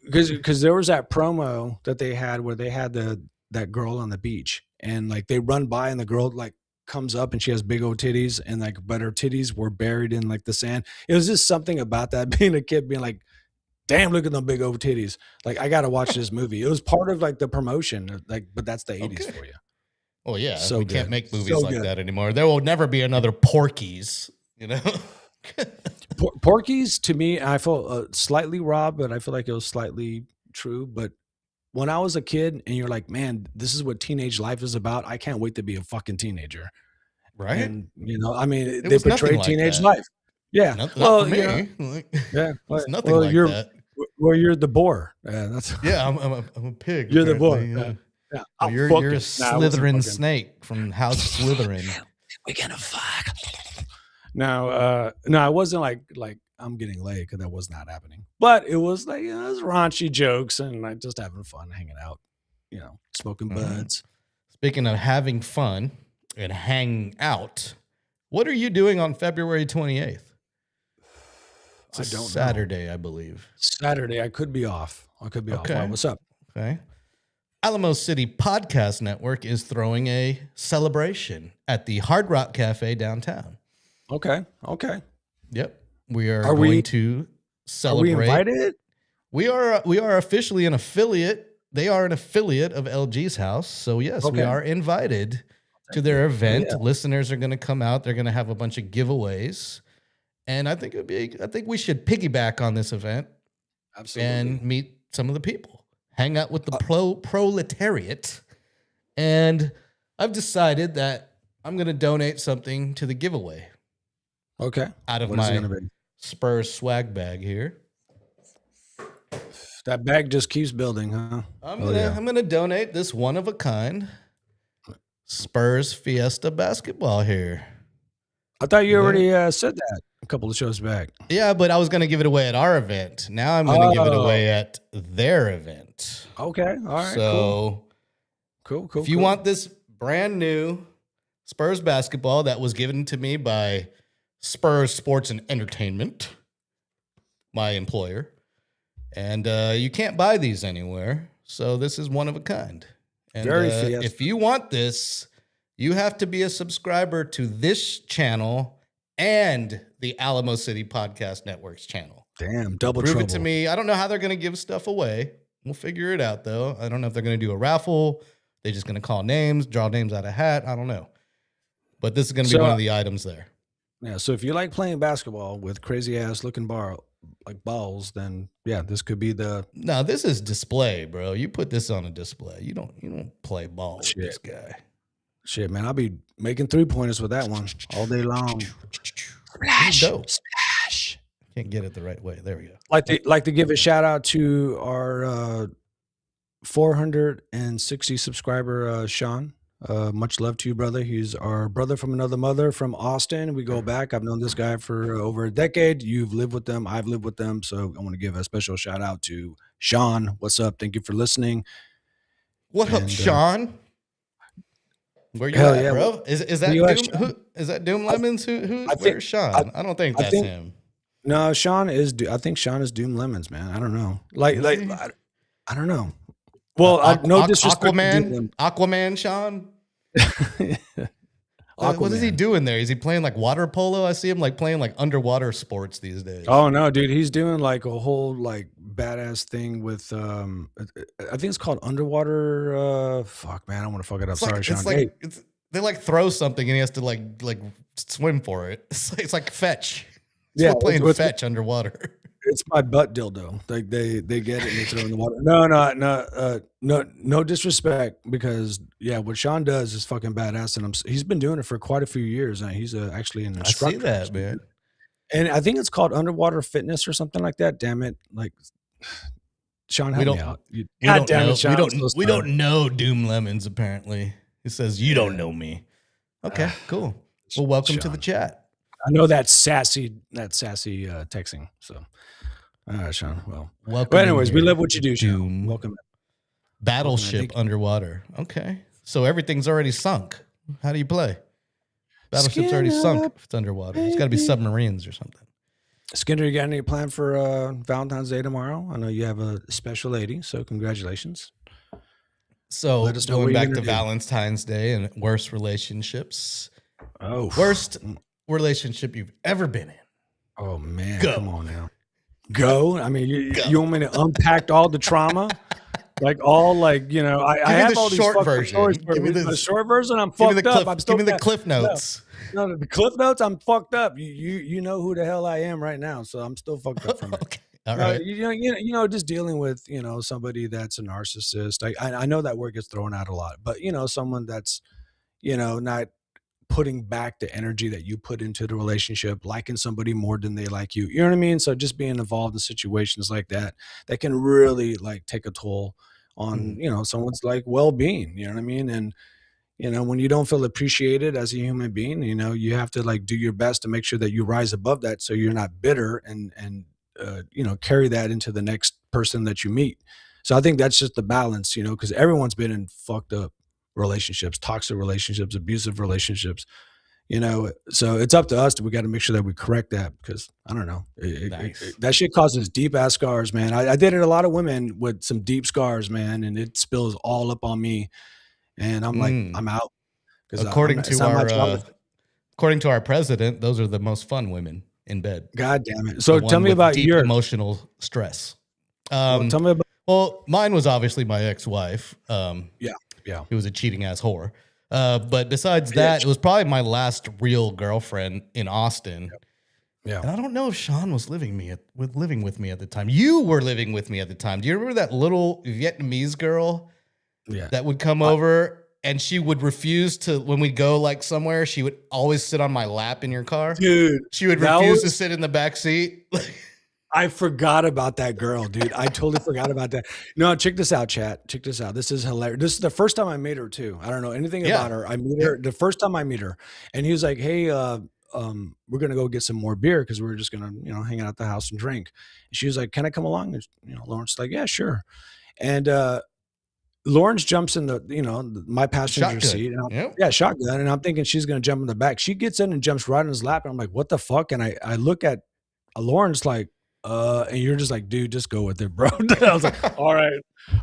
because there was that promo that they had where they had that girl on the beach, and like they run by, and the girl like comes up, and she has big old titties, and like but her titties were buried in like the sand. It was just something about that being a kid, being like, damn, look at them big old titties. Like I got to watch this movie. It was part of like the promotion, like, but that's the 80s for you. Oh yeah, So we good. can't make movies So like good. that anymore. There will never be another Porky's, you know. Porky's, to me, I feel slightly robbed, but I feel like it was slightly true. But when I was a kid and you're like, man, this is what teenage life is about, I can't wait to be a fucking teenager. Right? And, I mean, It they was nothing portray like teenage that. life. Yeah. Not well, for me. Like, yeah. it's nothing well, like you're, that. Well, you're the boar. Yeah, that's Yeah, I'm a pig. you're the boar. apparently, Yeah. Well, I'll you're fuck a it. Nah, I wasn't Slytherin fucking- snake from House Slytherin. We're gonna fuck. No, I wasn't like I'm getting laid, because that was not happening. But it was like, it was raunchy jokes and like just having fun, hanging out, smoking buds. Speaking of having fun and hanging out, what are you doing on February 28th? It's I a don't know. Saturday, I believe. Saturday, I could be off. Okay. Why, what's up? Okay. Alamo City Podcast Network is throwing a celebration at the Hard Rock Cafe downtown. Okay. Yep. We are, Are going we- to Are celebrate. we invited? We are officially an affiliate. They are an affiliate of LG's house. So yes, we Okay. are invited to their event. Yeah. Listeners are going to come out. They're going to have a bunch of giveaways. And I think we should piggyback on this event Absolutely. and meet some of the people. Hang out with the proletariat. And I've decided that I'm going to donate something to the giveaway Okay. out of What is it my gonna be? Spurs swag bag here. That bag just keeps building, huh? I'm Oh, gonna yeah. I'm gonna donate this one of a kind Spurs Fiesta basketball here. I thought you already said that a couple of shows back. Yeah, but I was gonna give it away at our event. Now I'm gonna give it Oh. away at their event. Okay. All right. So cool. if you want this brand new Spurs basketball that was given to me by Spurs Sports and Entertainment, my employer, and you can't buy these anywhere, so this is one of a kind. And Very Fiesta. if you want this, you have to be a subscriber to this channel and the Alamo City Podcast Network's channel. Damn, double Prove trouble. it to me. I don't know how they're going to give stuff away. We'll figure it out, though. I don't know if they're going to do a raffle. They're just going to call names, draw names out of a hat. I don't know. But this is going to be So, one of the items there. Yeah, so if you like playing basketball with crazy ass looking balls, then yeah, this could be the No, this is display, bro. You put this on a display. You don't play ball with this guy. shit, man. I'll be making 3-pointers with that one all day long. This is dope. Can't get it the right way. There we go. Like to give a shout out to our 460 subscriber Sean. Much love to you, brother. He's our brother from another mother from Austin. We go back. I've known this guy for over a decade. You've lived with them. I've lived with them. So I want to give a special shout out to Sean. What's up? Thank you for listening. What up, And, Sean? Where you hell at, yeah, bro? Is that where you at, Doom? Sean? Is that Doom Lemons? Who? I think- Where's Sean? I don't think I that's think- him. No, Sean is. I think Sean is Doom Lemons, man. I don't know. Like I don't know. Well, no disrespect. to Doom Lemons. Aquaman, Sean. What is he Aquaman. doing there? Is he playing like water polo? I see him like playing like underwater sports these days. Oh no, dude, he's doing like a whole like badass thing with I think it's called underwater fuck man, I don't want to fuck it up. It's Sorry, like, Sean. it's like Hey, they like throw something and he has to like swim for it. It's like fetch. It's Yeah, like playing it's- fetch underwater. it's my butt dildo. Like they get it and they throw it in the water. No disrespect, because yeah, what Sean does is fucking badass, and he's been doing it for quite a few years, and he's actually an I instructor. see that, man. And I think it's called underwater fitness or something like that. Damn it, like Sean, help me out. We God don't damn know. it, Sean. I'm so We sorry. don't know Doom Lemons. Apparently, he says you don't know me. Okay, cool. Well, welcome to Sean. the chat. I know that sassy texting. So, all right, Sean. Well, Welcome. but in anyways, we here, love what you do, Sean. Doom. Welcome. Battleship Thank you. underwater. Okay, so everything's already sunk. How do you play? Battleship's Skin already sunk up, if it's underwater. It's got to be baby. submarines or something. Skinner, you got any plan for Valentine's Day tomorrow? I know you have a special lady, so congratulations. So Let us know what going you're back gonna to do. Valentine's Day and worst relationships. Oh, Worst relationship you've ever been in. oh man, Go. come on now. Go. I mean, Go. you want me to unpack all the trauma? Like all like, you know, I Give me have the all these short fucked up version. stories. Give me The short version, I'm Give me fucked the up. cliff. I'm still Give me the cliff notes. No, the cliff notes, I'm fucked up. You know who the hell I am right now, so I'm still fucked up from it. Okay. All No, right. you know, just dealing with, you know, somebody that's a narcissist. I know that word gets thrown out a lot, but you know, someone that's, you know, not putting back the energy that you put into the relationship, liking somebody more than they like you. You know what I mean? So just being involved in situations like that, that can really like take a toll on, you know, someone's like well-being, you know what I mean? And, you know, when you don't feel appreciated as a human being, you know, you have to like do your best to make sure that you rise above that so you're not bitter and you know, carry that into the next person that you meet. So I think that's just the balance, you know, because everyone's been in fucked up relationships, toxic relationships, abusive relationships, you know. So it's up to us. We got to make sure that we correct that because I don't know. Nice. That shit causes deep ass scars, man. I dated a lot of women with some deep scars, man, and it spills all up on me. And I'm like, I'm out because According it's to not my our job. according to our president, those are the most fun women in bed. God damn it. The So tell one me with about deep your. emotional stress. Well, tell me about. Well, mine was obviously my ex-wife. Yeah, yeah. Who was a cheating ass whore. But besides Bitch. that, it was probably my last real girlfriend in Austin. Yeah. And I don't know if Sean was living with me at the time. You were living with me at the time. Do you remember that little Vietnamese girl Yeah. that would come over and she would refuse to, when we go like somewhere, she would always sit on my lap in your car? Dude, She would that refuse to was- sit in the back seat. I forgot about that girl, dude. I totally forgot about that. No, check this out, chat. Check this out. This is hilarious. This is the first time I met her too. I don't know anything Yeah. about her. I meet her the first time I meet her, and he was like, "Hey, we're gonna go get some more beer because we're just gonna, you know, hang out at the house and drink." And she was like, "Can I come along?" And, you know, Lawrence like, "Yeah, sure." And Lawrence jumps in the, you know, my passenger Shotgun. seat. And Yep. yeah, shotgun. And I'm thinking she's gonna jump in the back. She gets in and jumps right in his lap, and I'm like, "What the fuck?" And I look at Lawrence like. And you're just like, dude, just go with it, bro. I was like, all right,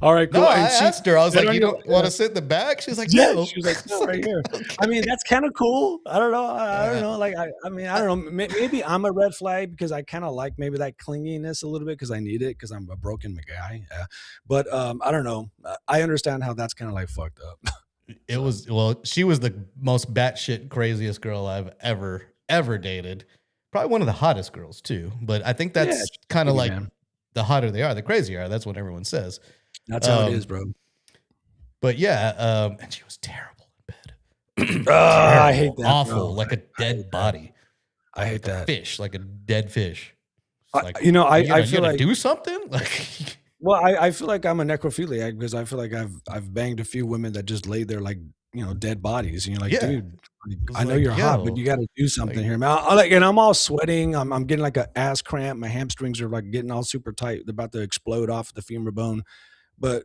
cool. No, And I asked her, I was like, you don't want to sit in the back? She's like, yeah, no. she was like, no, right here. I mean, that's kind of cool. I don't know. I don't know. Like, I mean, I don't know. Maybe I'm a red flag because I kind of like maybe that clinginess a little bit because I need it because I'm a broken guy. But I don't know. I understand how that's kind of like fucked up. It was, well, she was the most batshit craziest girl I've ever dated. Probably one of the hottest girls too. But I think that's kind of like the hotter they are, the crazier. That's what everyone says. That's how it is, bro. But yeah, and she was terrible in bed. I hate that. Awful, bro. like a dead body. I hate that. Fish, like a dead fish. Like, you know, I feel like do something like. Well, I feel like I'm a necrophiliac because I feel like I've banged a few women that just laid there like, you know, dead bodies, and you're like, dude, I know you're hot, but you got to do something here, man. And I'm all sweating. I'm getting like an ass cramp. My hamstrings are like getting all super tight. They're about to explode off the femur bone, but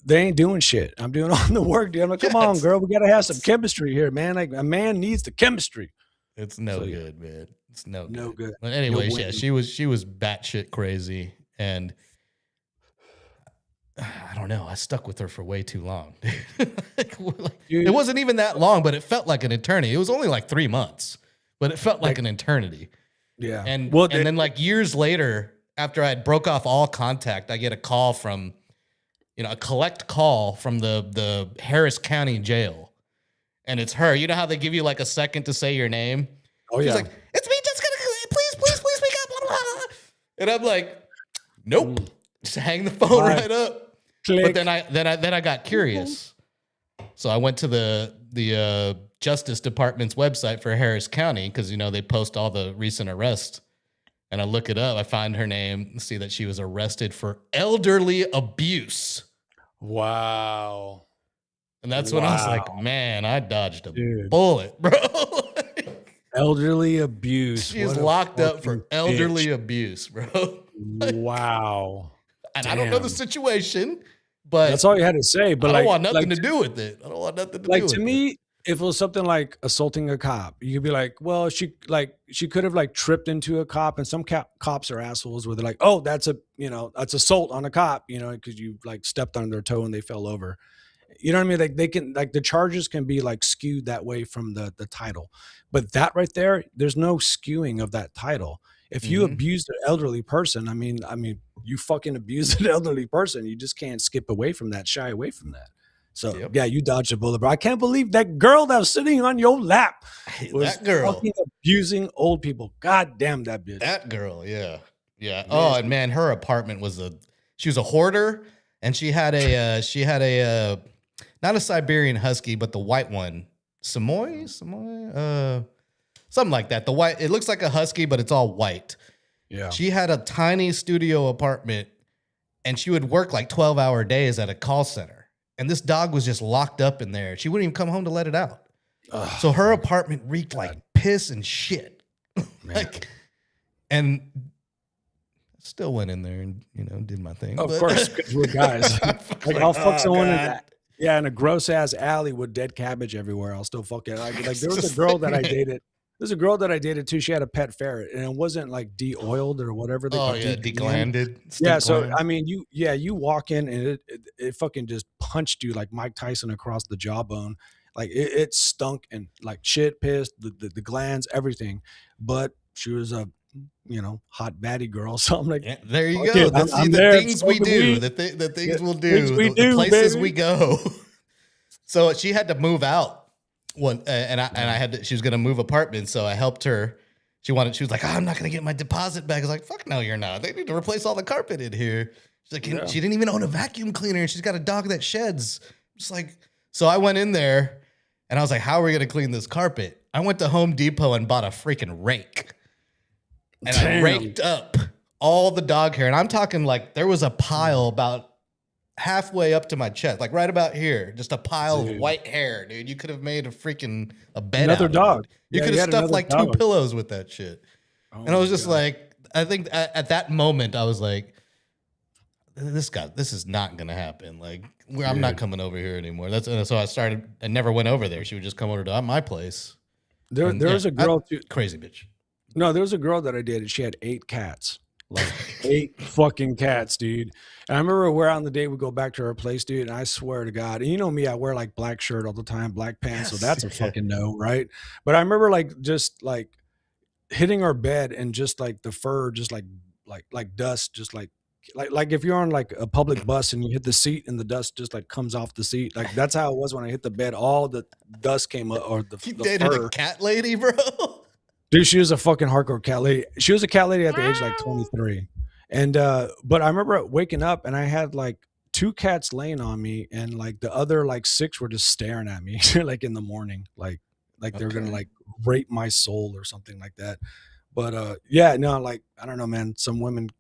they ain't doing shit. I'm doing all the work, dude. I'm like, come on, girl, we got to have some chemistry here, man. Like a man needs the chemistry. It's no good, man. It's no good. But anyways, yeah, she was batshit crazy, and I don't know. I stuck with her for way too long. It wasn't even that long, but it felt like an eternity. It was only like 3 months, but it felt like an eternity. Yeah. And then like years later, after I broke off all contact, I get a call from, you know, a collect call from the Harris County jail. And it's her. You know how they give you like a second to say your name? Oh, She's yeah. like, it's me, Jessica. Please speak up. Blah, blah, blah. And I'm like, nope. Just hang the phone right up. But then I got curious, so I went to the Justice Department's website for Harris County because, you know, they post all the recent arrests, and I look it up. I find her name and see that she was arrested for elderly abuse. Wow. And that's when I was like, man, I dodged a bullet, bro. Elderly abuse. She's locked up for elderly abuse, bro. Wow. And I don't know the situation. But that's all you had to say. But I don't want nothing to do with it. I don't want nothing to do with it. To me, if it was something like assaulting a cop, you could be like, well, she could have like tripped into a cop, and some cops are assholes where they're like, oh, that's assault on a cop, because you like stepped on their toe and they fell over. You know what I mean? Like they can like the charges can be like skewed that way from the title, but that right there, there's no skewing of that title. If you Mhm. abused an elderly person, I mean, you fucking abused an elderly person. You just can't skip away from that, shy away from that. So Yep. yeah, you dodged a bullet, bro. I can't believe that girl that was sitting on your lap was That girl. fucking abusing old people. God damn that bitch. That girl, yeah. Yeah. Oh, and man, her apartment she was a hoarder, and she had a not a Siberian husky, but the white one. Samoy, something like that. The white, it looks like a husky, but it's all white. Yeah. She had a tiny studio apartment, and she would work like 12-hour days at a call center. And this dog was just locked up in there. She wouldn't even come home to let it out. Ugh, So her apartment reeked like piss and shit. man. And still went in there and did my thing. Of but- course, because we're guys. Like I'll fuck someone in a gross ass alley with dead cabbage everywhere. I'll still fuck it. Like there was a girl that I dated. There's a girl that I dated too. She had a pet ferret, and it wasn't like de-oiled or whatever they Oh call yeah, it. deglanded. Yeah, stink so gland. I mean, you walk in and it fucking just punched you like Mike Tyson across the jawbone. Like it stunk and like shit, piss, the glands, everything. But she was a hot baddie girl. So I'm like, Yeah, there you fuck go. it, That's I'm the there, things we smoking do. weed. The things Yeah, we'll do. things we the do, places baby. we go. So she had to move out and I had to, she was gonna move apartments, so I helped her. She was like, oh, I'm not gonna get my deposit back. I was like, fuck no, you're not. They need to replace all the carpet in here. She's like, Yeah. she didn't even own a vacuum cleaner, and she's got a dog that sheds. Just like, so I went in there and I was like, how are we gonna clean this carpet? I went to Home Depot and bought a freaking rake. And I Damn. raked up all the dog hair. And I'm talking like there was a pile about halfway up to my chest, like right about here, just a pile Dude. of white hair, dude. You could have made a bed Another out of dog. it. You Yeah, could you have had stuffed another like 2 dog. pillows with that shit. Oh And I was my just God. like, I think at that moment I was like, this is not gonna happen. Like, I'm not Dude. coming over here anymore. So I never went over there. She would just come over to my place. There And, was yeah, a girl too. Crazy bitch. No, there was a girl that I dated. She had 8 cats. Like 8 fucking cats, dude. And I remember we're out on the date, we go back to her place, dude. And I swear to God, and you know me, I wear like black shirt all the time, black pants. So Yes. that's a fucking no, right? But I remember like just like hitting our bed and just like the fur, just like dust, just like if you're on like a public bus and you hit the seat and the dust just like comes off the seat. Like that's how it was when I hit the bed. All the dust came up, or the You the dated fur. a cat lady, bro? Dude, she was a fucking hardcore cat lady. She was a cat lady at the age of like 23. And but I remember waking up and I had like 2 cats laying on me, and like the other like 6 were just staring at me like in the morning, like they're gonna Okay. like rape my soul or something like that. But yeah, no, like I don't know, man. Some women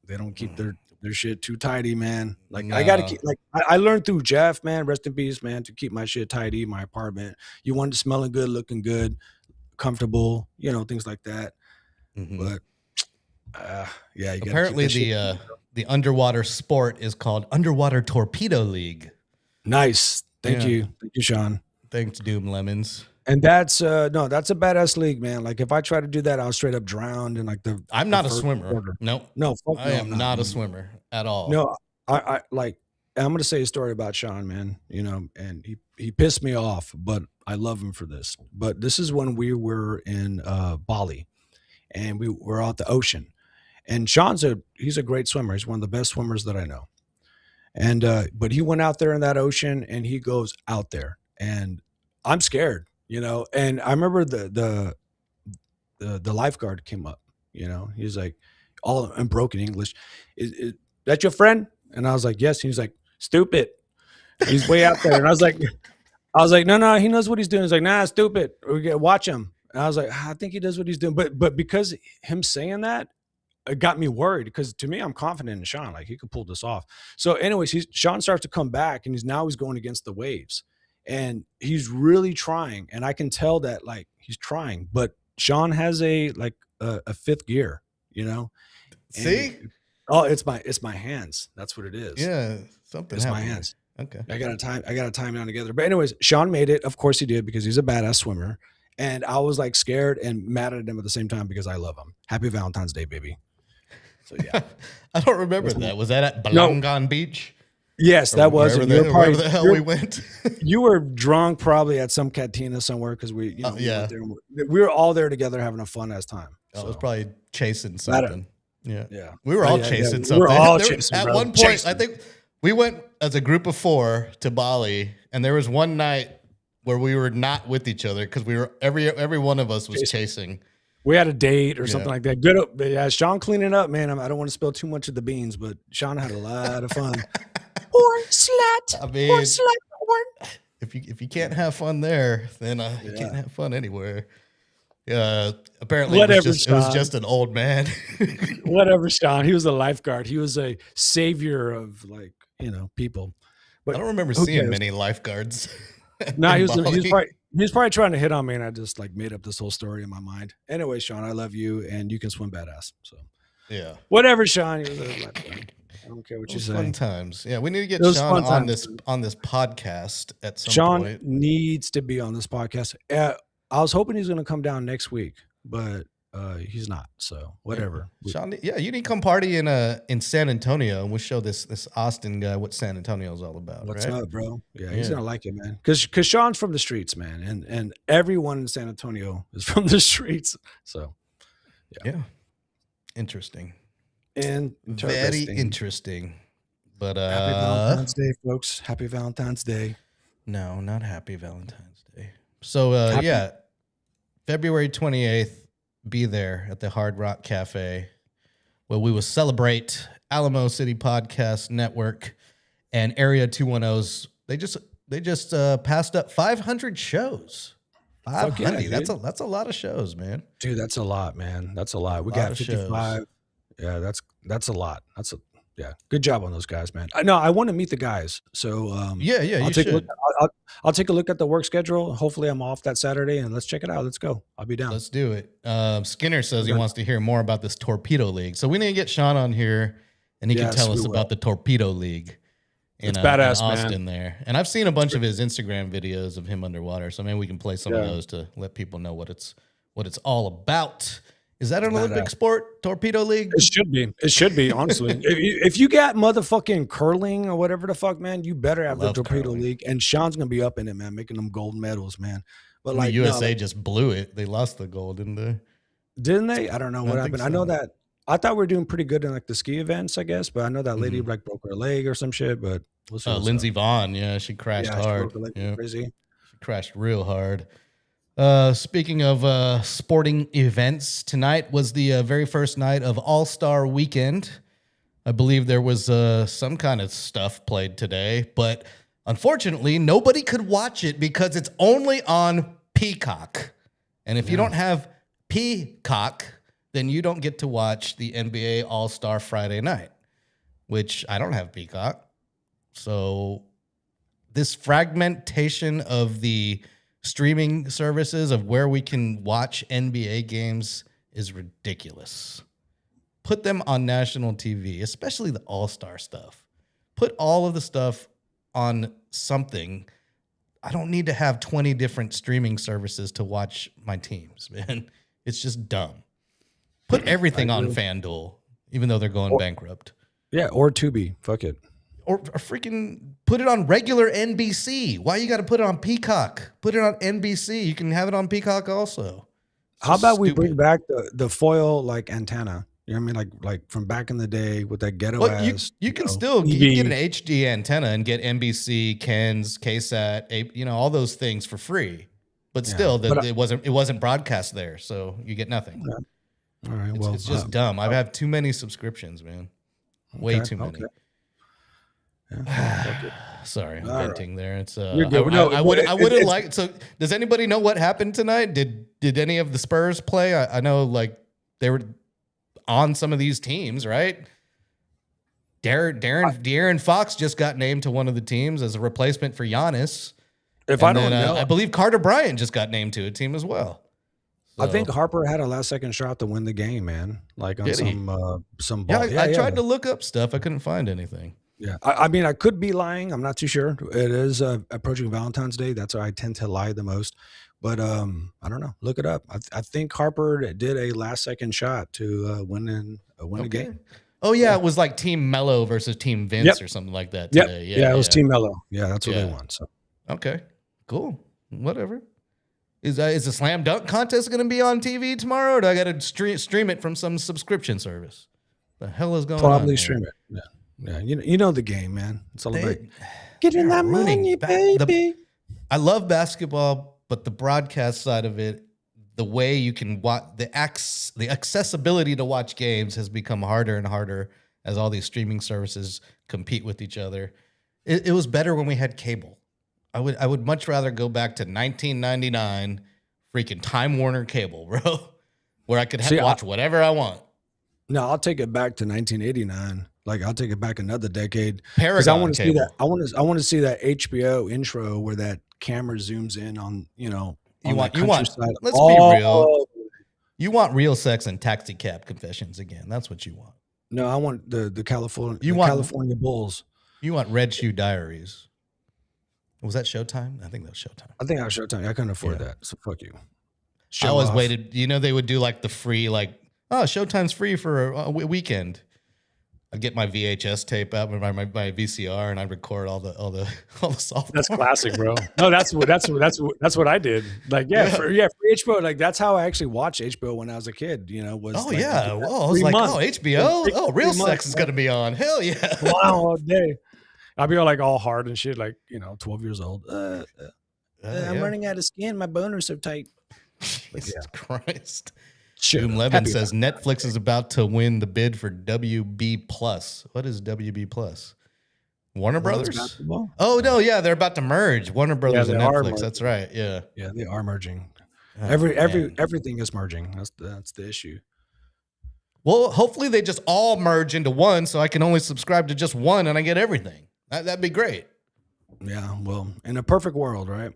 they don't keep their shit too tidy, man. Like I gotta No. keep like I learned through Jeff, man, rest in peace, man, to keep my shit tidy in my apartment. You want it smelling good, looking good, comfortable, things like that. Mhm. But yeah, you gotta Apparently, keep that shit- the underwater sport is called Underwater Torpedo League. nice. Thank Yeah. you, Sean. Thanks, Doom Lemons. And that's no, that's a badass league, man. Like if I try to do that, I'll straight up drown in like the. I'm the not a first swimmer. quarter. Nope. No, fuck I no, am I'm not a man. swimmer at all. No, I like. I'm gonna say a story about Sean, man. And he pissed me off, but I love him for this. But this is when we were in Bali, and we were out the ocean. And he's a great swimmer. He's one of the best swimmers that I know. And but he went out there in that ocean, and he goes out there, and I'm scared, And I remember the lifeguard came up, He's like, all in broken English, is that your friend? And I was like, yes. He's like, stupid. He's way out there, and I was like, no, he knows what he's doing. He's like, nah, stupid. We get watch him. And I was like, I think he does what he's doing, but because him saying that, it got me worried, because to me, I'm confident in Sean, like he could pull this off. So, anyways, Sean starts to come back, and he's going against the waves, and he's really trying, and I can tell that like he's trying, but Sean has a 5th gear, And- See? oh, it's my hands. That's what it is. Yeah, something It's my happened. hands. Okay. I got to time down together. But anyways, Sean made it. Of course he did, because he's a badass swimmer. And I was like scared and mad at him at the same time because I love him. Happy Valentine's Day, baby. So yeah. I don't remember that. Was that at Balangan Beach? Yes, that was. Wherever the hell we went. You were drunk probably at some cantina somewhere, because we went there and we were all there together having a fun ass time. So. I was probably chasing something. Yeah. We were all chasing something. We were all chasing, at one point, I think we went as a group of 4 to Bali, and there was one night where we were not with each other because we were every one of us was chasing. We had a date or something like that. Good. Yeah, Sean cleaning up, man. I don't want to spill too much of the beans, but Sean had a lot of fun. Porn slut. I mean, porn slut. Porn. If you can't have fun there, then you can't have fun anywhere. Apparently it was just an old man. Whatever, Sean. He was a lifeguard. He was a savior of people. But I don't remember seeing many lifeguards. No, he was probably trying to hit on me, and I just like made up this whole story in my mind. Anyway, Sean, I love you, and you can swim badass. So yeah, whatever, Sean. I don't care what you say. Fun times. Yeah, we need to get Sean on this podcast at some point. Sean needs to be on this podcast. I was hoping he's going to come down next week, but he's not. So whatever. Sean, you need to come party in San Antonio, and we'll show this Austin guy what San Antonio is all about. What's right? up, bro? Yeah, he's gonna like it, man. Because Sean's from the streets, man, and everyone in San Antonio is from the streets. So yeah. Interesting. Very interesting. But happy Valentine's Day, folks. Happy Valentine's Day. No, not happy Valentine's Day. So February 28th, be there at the Hard Rock Cafe, where we will celebrate Alamo City Podcast Network and Area 210's. They just passed up 500 shows. 500. Yeah, that's a lot of shows, man. Dude, that's a lot, man. That's a lot. We got 55. Shows. Yeah, that's a lot. Good job on those guys, man. I want to meet the guys. So I'll take a look at the work schedule. Hopefully I'm off that Saturday, and let's check it out. Let's go. I'll be down. Let's do it. Skinner says he wants to hear more about this Torpedo League. So we need to get Sean on here, and he can tell us about the Torpedo League in badass, Austin man. there. And I've seen a bunch of his Instagram videos of him underwater. So maybe we can play some of those to let people know what it's all about. Is that an Olympic sport, Torpedo League? It should be, honestly. if you got motherfucking curling or whatever the fuck, man, you better have the Torpedo League. And Sean's going to be up in it, man, making them gold medals, man. But like USA just blew it. They lost the gold, didn't they? Didn't they? I don't know what happened. So. I know that. I thought we were doing pretty good in like the ski events, I guess. But I know that lady like broke her leg or some shit. But we'll see. Lindsey Vonn, she crashed hard. She broke her leg, crazy. She crashed real hard. Speaking of sporting events, tonight was the very first night of All-Star Weekend. I believe there was some kind of stuff played today, but unfortunately, nobody could watch it because it's only on Peacock. And if you don't have Peacock, then you don't get to watch the NBA All-Star Friday night, which I don't have Peacock. So this fragmentation of the streaming services of where we can watch NBA games is ridiculous. Put them on national TV, especially the All-Star stuff. Put all of the stuff on something. I don't need to have 20 different streaming services to watch my teams, man. It's just dumb. Put everything on FanDuel, even though they're going bankrupt. Yeah, or Tubi. Fuck it. Or freaking put it on regular NBC. Why you got to put it on Peacock? Put it on NBC. You can have it on Peacock also. How about we bring back the foil like antenna? You know what I mean? Like from back in the day with that ghetto ass. You can still get an HD antenna and get NBC, Ken's, KSAT, all those things for free. But still, it wasn't broadcast there, so you get nothing. Yeah. All right. It's just dumb. I have too many subscriptions, man. Way too many. Okay. Yeah. Sorry, I'm venting there. It's You're good. I would have liked. So, does anybody know what happened tonight? Did any of the Spurs play? I know like they were on some of these teams, right? De'Aaron Fox just got named to one of the teams as a replacement for Giannis. I believe Carter Bryant just got named to a team as well. So. I think Harper had a last second shot to win the game, man. Like on some ball. Yeah, I tried to look up stuff. I couldn't find anything. Yeah, I mean, I could be lying. I'm not too sure. It is approaching Valentine's Day. That's why I tend to lie the most. But I don't know. Look it up. I think Harper did a last second shot to win the Okay. game. Oh yeah, Yeah. it was like Team Mello versus Team Vince Yep. or something like that Yep. today. Yeah, it was Team Mello. Yeah, that's what they Yeah. won. So Okay, cool. Whatever. Is the slam dunk contest going to be on TV tomorrow, or do I got to stream it from some subscription service? The hell is going on? probably here? stream it. Yeah. You know the game, man. It's all about They- getting they're that ruining money, ba- baby. I love basketball, but the broadcast side of it, the way you can watch the accessibility to watch games has become harder and harder as all these streaming services compete with each other. It was better when we had cable. I would much rather go back to 1999, freaking Time Warner cable, bro, where I could watch whatever I want. No, I'll take it back to 1989. Like I'll take it back another decade. Paragon I want to see cable. that. I want to see that HBO intro where that camera zooms in on on the countryside. Let's be real. You want real sex and taxi cab confessions again. That's what you want. No, I want the California. California Bulls. You want Red Shoe Diaries. Was that Showtime? I think that was Showtime. I think I was Showtime. I couldn't afford that, so fuck you. I always waited. They would do like the free, Showtime's free for a weekend. I'd get my VHS tape out, my VCR, and I'd record all the software. That's classic, bro. No, that's what I did. Like, for HBO. Like, that's how I actually watched HBO when I was a kid. Was I was like, HBO, real sex is gonna be on. Hell yeah! Wow, all day. I'd be all hard and shit, 12 years old. I'm running out of skin. My boners are tight. Jesus Christ. Doom Levin says Netflix is about to win the bid for WB Plus. What is WB Plus? Warner Brothers? Basketball? Oh no, yeah, they're about to merge Warner Brothers and Netflix. merging. That's right. Yeah. Yeah, they are merging. Oh, Everything is merging. That's the issue. Well, hopefully they just all merge into one, so I can only subscribe to just one and I get everything. That'd be great. Yeah, well, in a perfect world, right?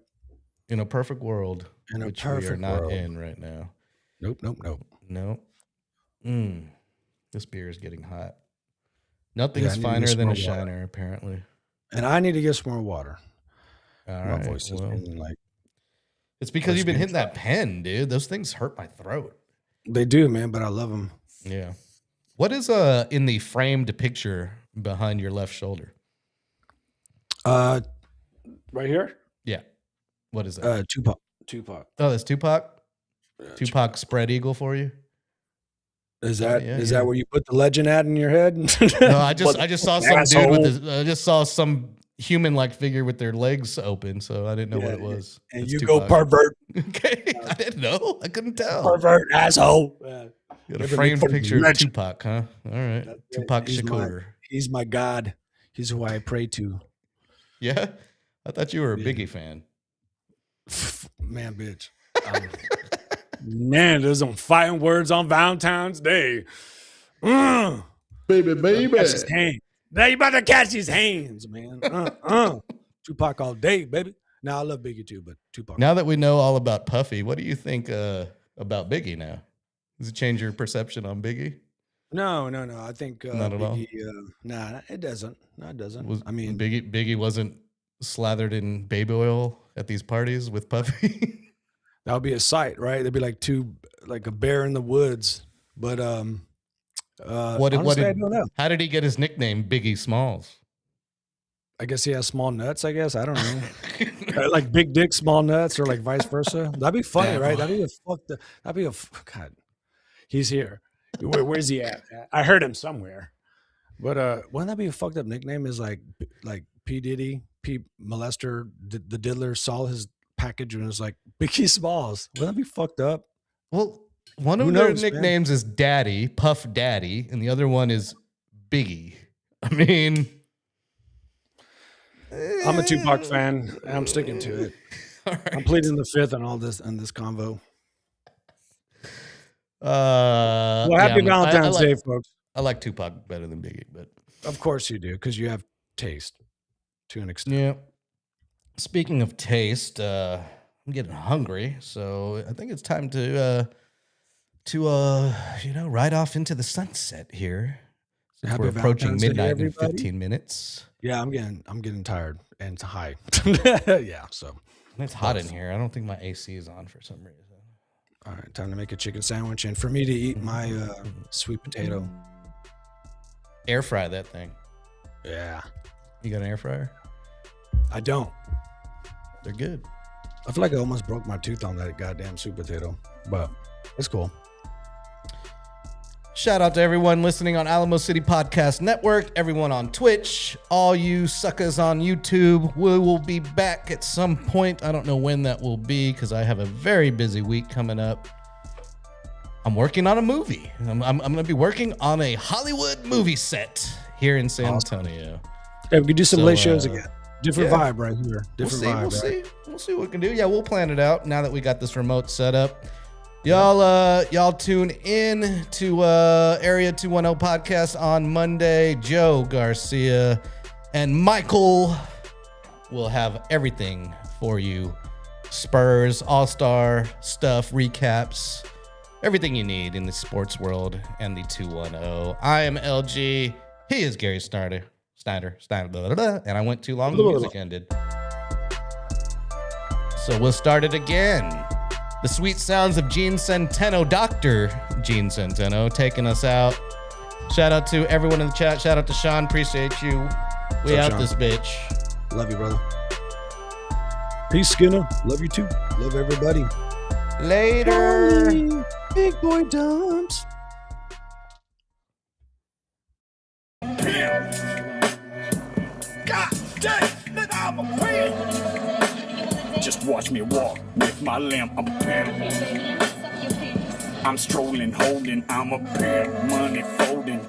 In a perfect world, In a which we are perfect not world. in right now. Nope. No. This beer is getting hot. Yeah, I Nothing's need to finer get than a some more water. shiner, apparently. And I need to get some more water. All My right. voice is Well, getting it's because you've been getting hitting that pen, dude. Those things hurt my throat. they do, man, but I love them. Yeah. What is in the framed picture behind your left shoulder? Right here? Yeah. What is that? Tupac. Oh, that's Tupac? Tupac spread eagle for you? Is that yeah, that where you put the legend at in your head? No, I just saw some Asshole. dude I just saw some human-like figure with their legs open, so I didn't know what it was. And It's you Tupac. go pervert. Okay, I didn't know. I couldn't tell. Pervert asshole. You got a Give me framed fucking picture of legend. Tupac, huh? All right. Tupac He's Shakur. He's my God. He's who I pray to. Yeah? I thought you were a Biggie fan. Man, bitch. Man, there's some fighting words on Valentine's Day. Baby. Catch his hand. Now you about to catch his hands, man. Tupac all day, baby. Now I love Biggie too, but Tupac. Now that we know all about Puffy, what do you think about Biggie now? Does it change your perception on Biggie? No. I think Not at all? Biggie, nah, it doesn't. No, it doesn't. I mean, Biggie wasn't slathered in baby oil at these parties with Puffy. that would be a sight, right? They'd be like a bear in the woods. But honestly, I don't know. How did he get his nickname Biggie Smalls? I guess he has small nuts. I guess I don't know, like big dick, small nuts, or like vice versa. That'd be funny, right? That'd be a God. He's here. Where's he at? I heard him somewhere. But wouldn't that be a fucked up nickname? Is like P Diddy, P Molester, the Diddler saw his package and was like Biggie Smalls. Wouldn't that be fucked up? Well, one of Who their knows, man? nicknames is Daddy, Puff Daddy, and the other one is Biggie. I mean, I'm a Tupac fan, and I'm sticking to it. all I'm right. pleading the fifth on all this convo. Well, Happy Valentine's Day, folks. I like Tupac better than Biggie, but Of course you do, because you have taste to an extent. yeah. Speaking of taste, I'm getting hungry, so I think it's time to ride off into the sunset here. Happy We're approaching Valentine's Day, midnight in everybody. 15 minutes. Yeah, I'm getting tired and high. Yeah, so It's hot in here. I don't think my AC is on for some reason. all right, time to make a chicken sandwich and for me to eat my sweet potato. Air fry that thing. Yeah, You got an air fryer? I don't. They're good. I feel like I almost broke my tooth on that goddamn sweet potato, but it's cool. Shout out to everyone listening on Alamo City Podcast Network, everyone on Twitch, all you suckers on YouTube. We will be back at some point. I don't know when that will be because I have a very busy week coming up. I'm working on a movie. I'm going to be working on a Hollywood movie set here in San Antonio. Yeah, we could do some So, late shows again. Different yeah. vibe right here. Different vibe. We'll see what we can do. Yeah, we'll plan it out now that we got this remote set up. Y'all tune in to Area 210 podcast on Monday. Joe Garcia and Michael will have everything for you. Spurs, All-Star stuff, recaps, everything you need in the sports world and the 210. I am LG. He is Gary Snyder, blah, blah, blah, and I went too long. The music ended. So we'll start it again. The sweet sounds of Gene Centeno, Dr. Gene Centeno, taking us out. Shout out to everyone in the chat. Shout out to Sean. Appreciate you. We out Sean? this bitch. Love you, brother. Peace, Skinner. Love you too. Love everybody. Later. Big boy dumps. God damn, nigga, I'm a pimp. Just watch me walk with my limp, I'm a pimp. I'm strolling, holding, I'm a pimp. Money folding,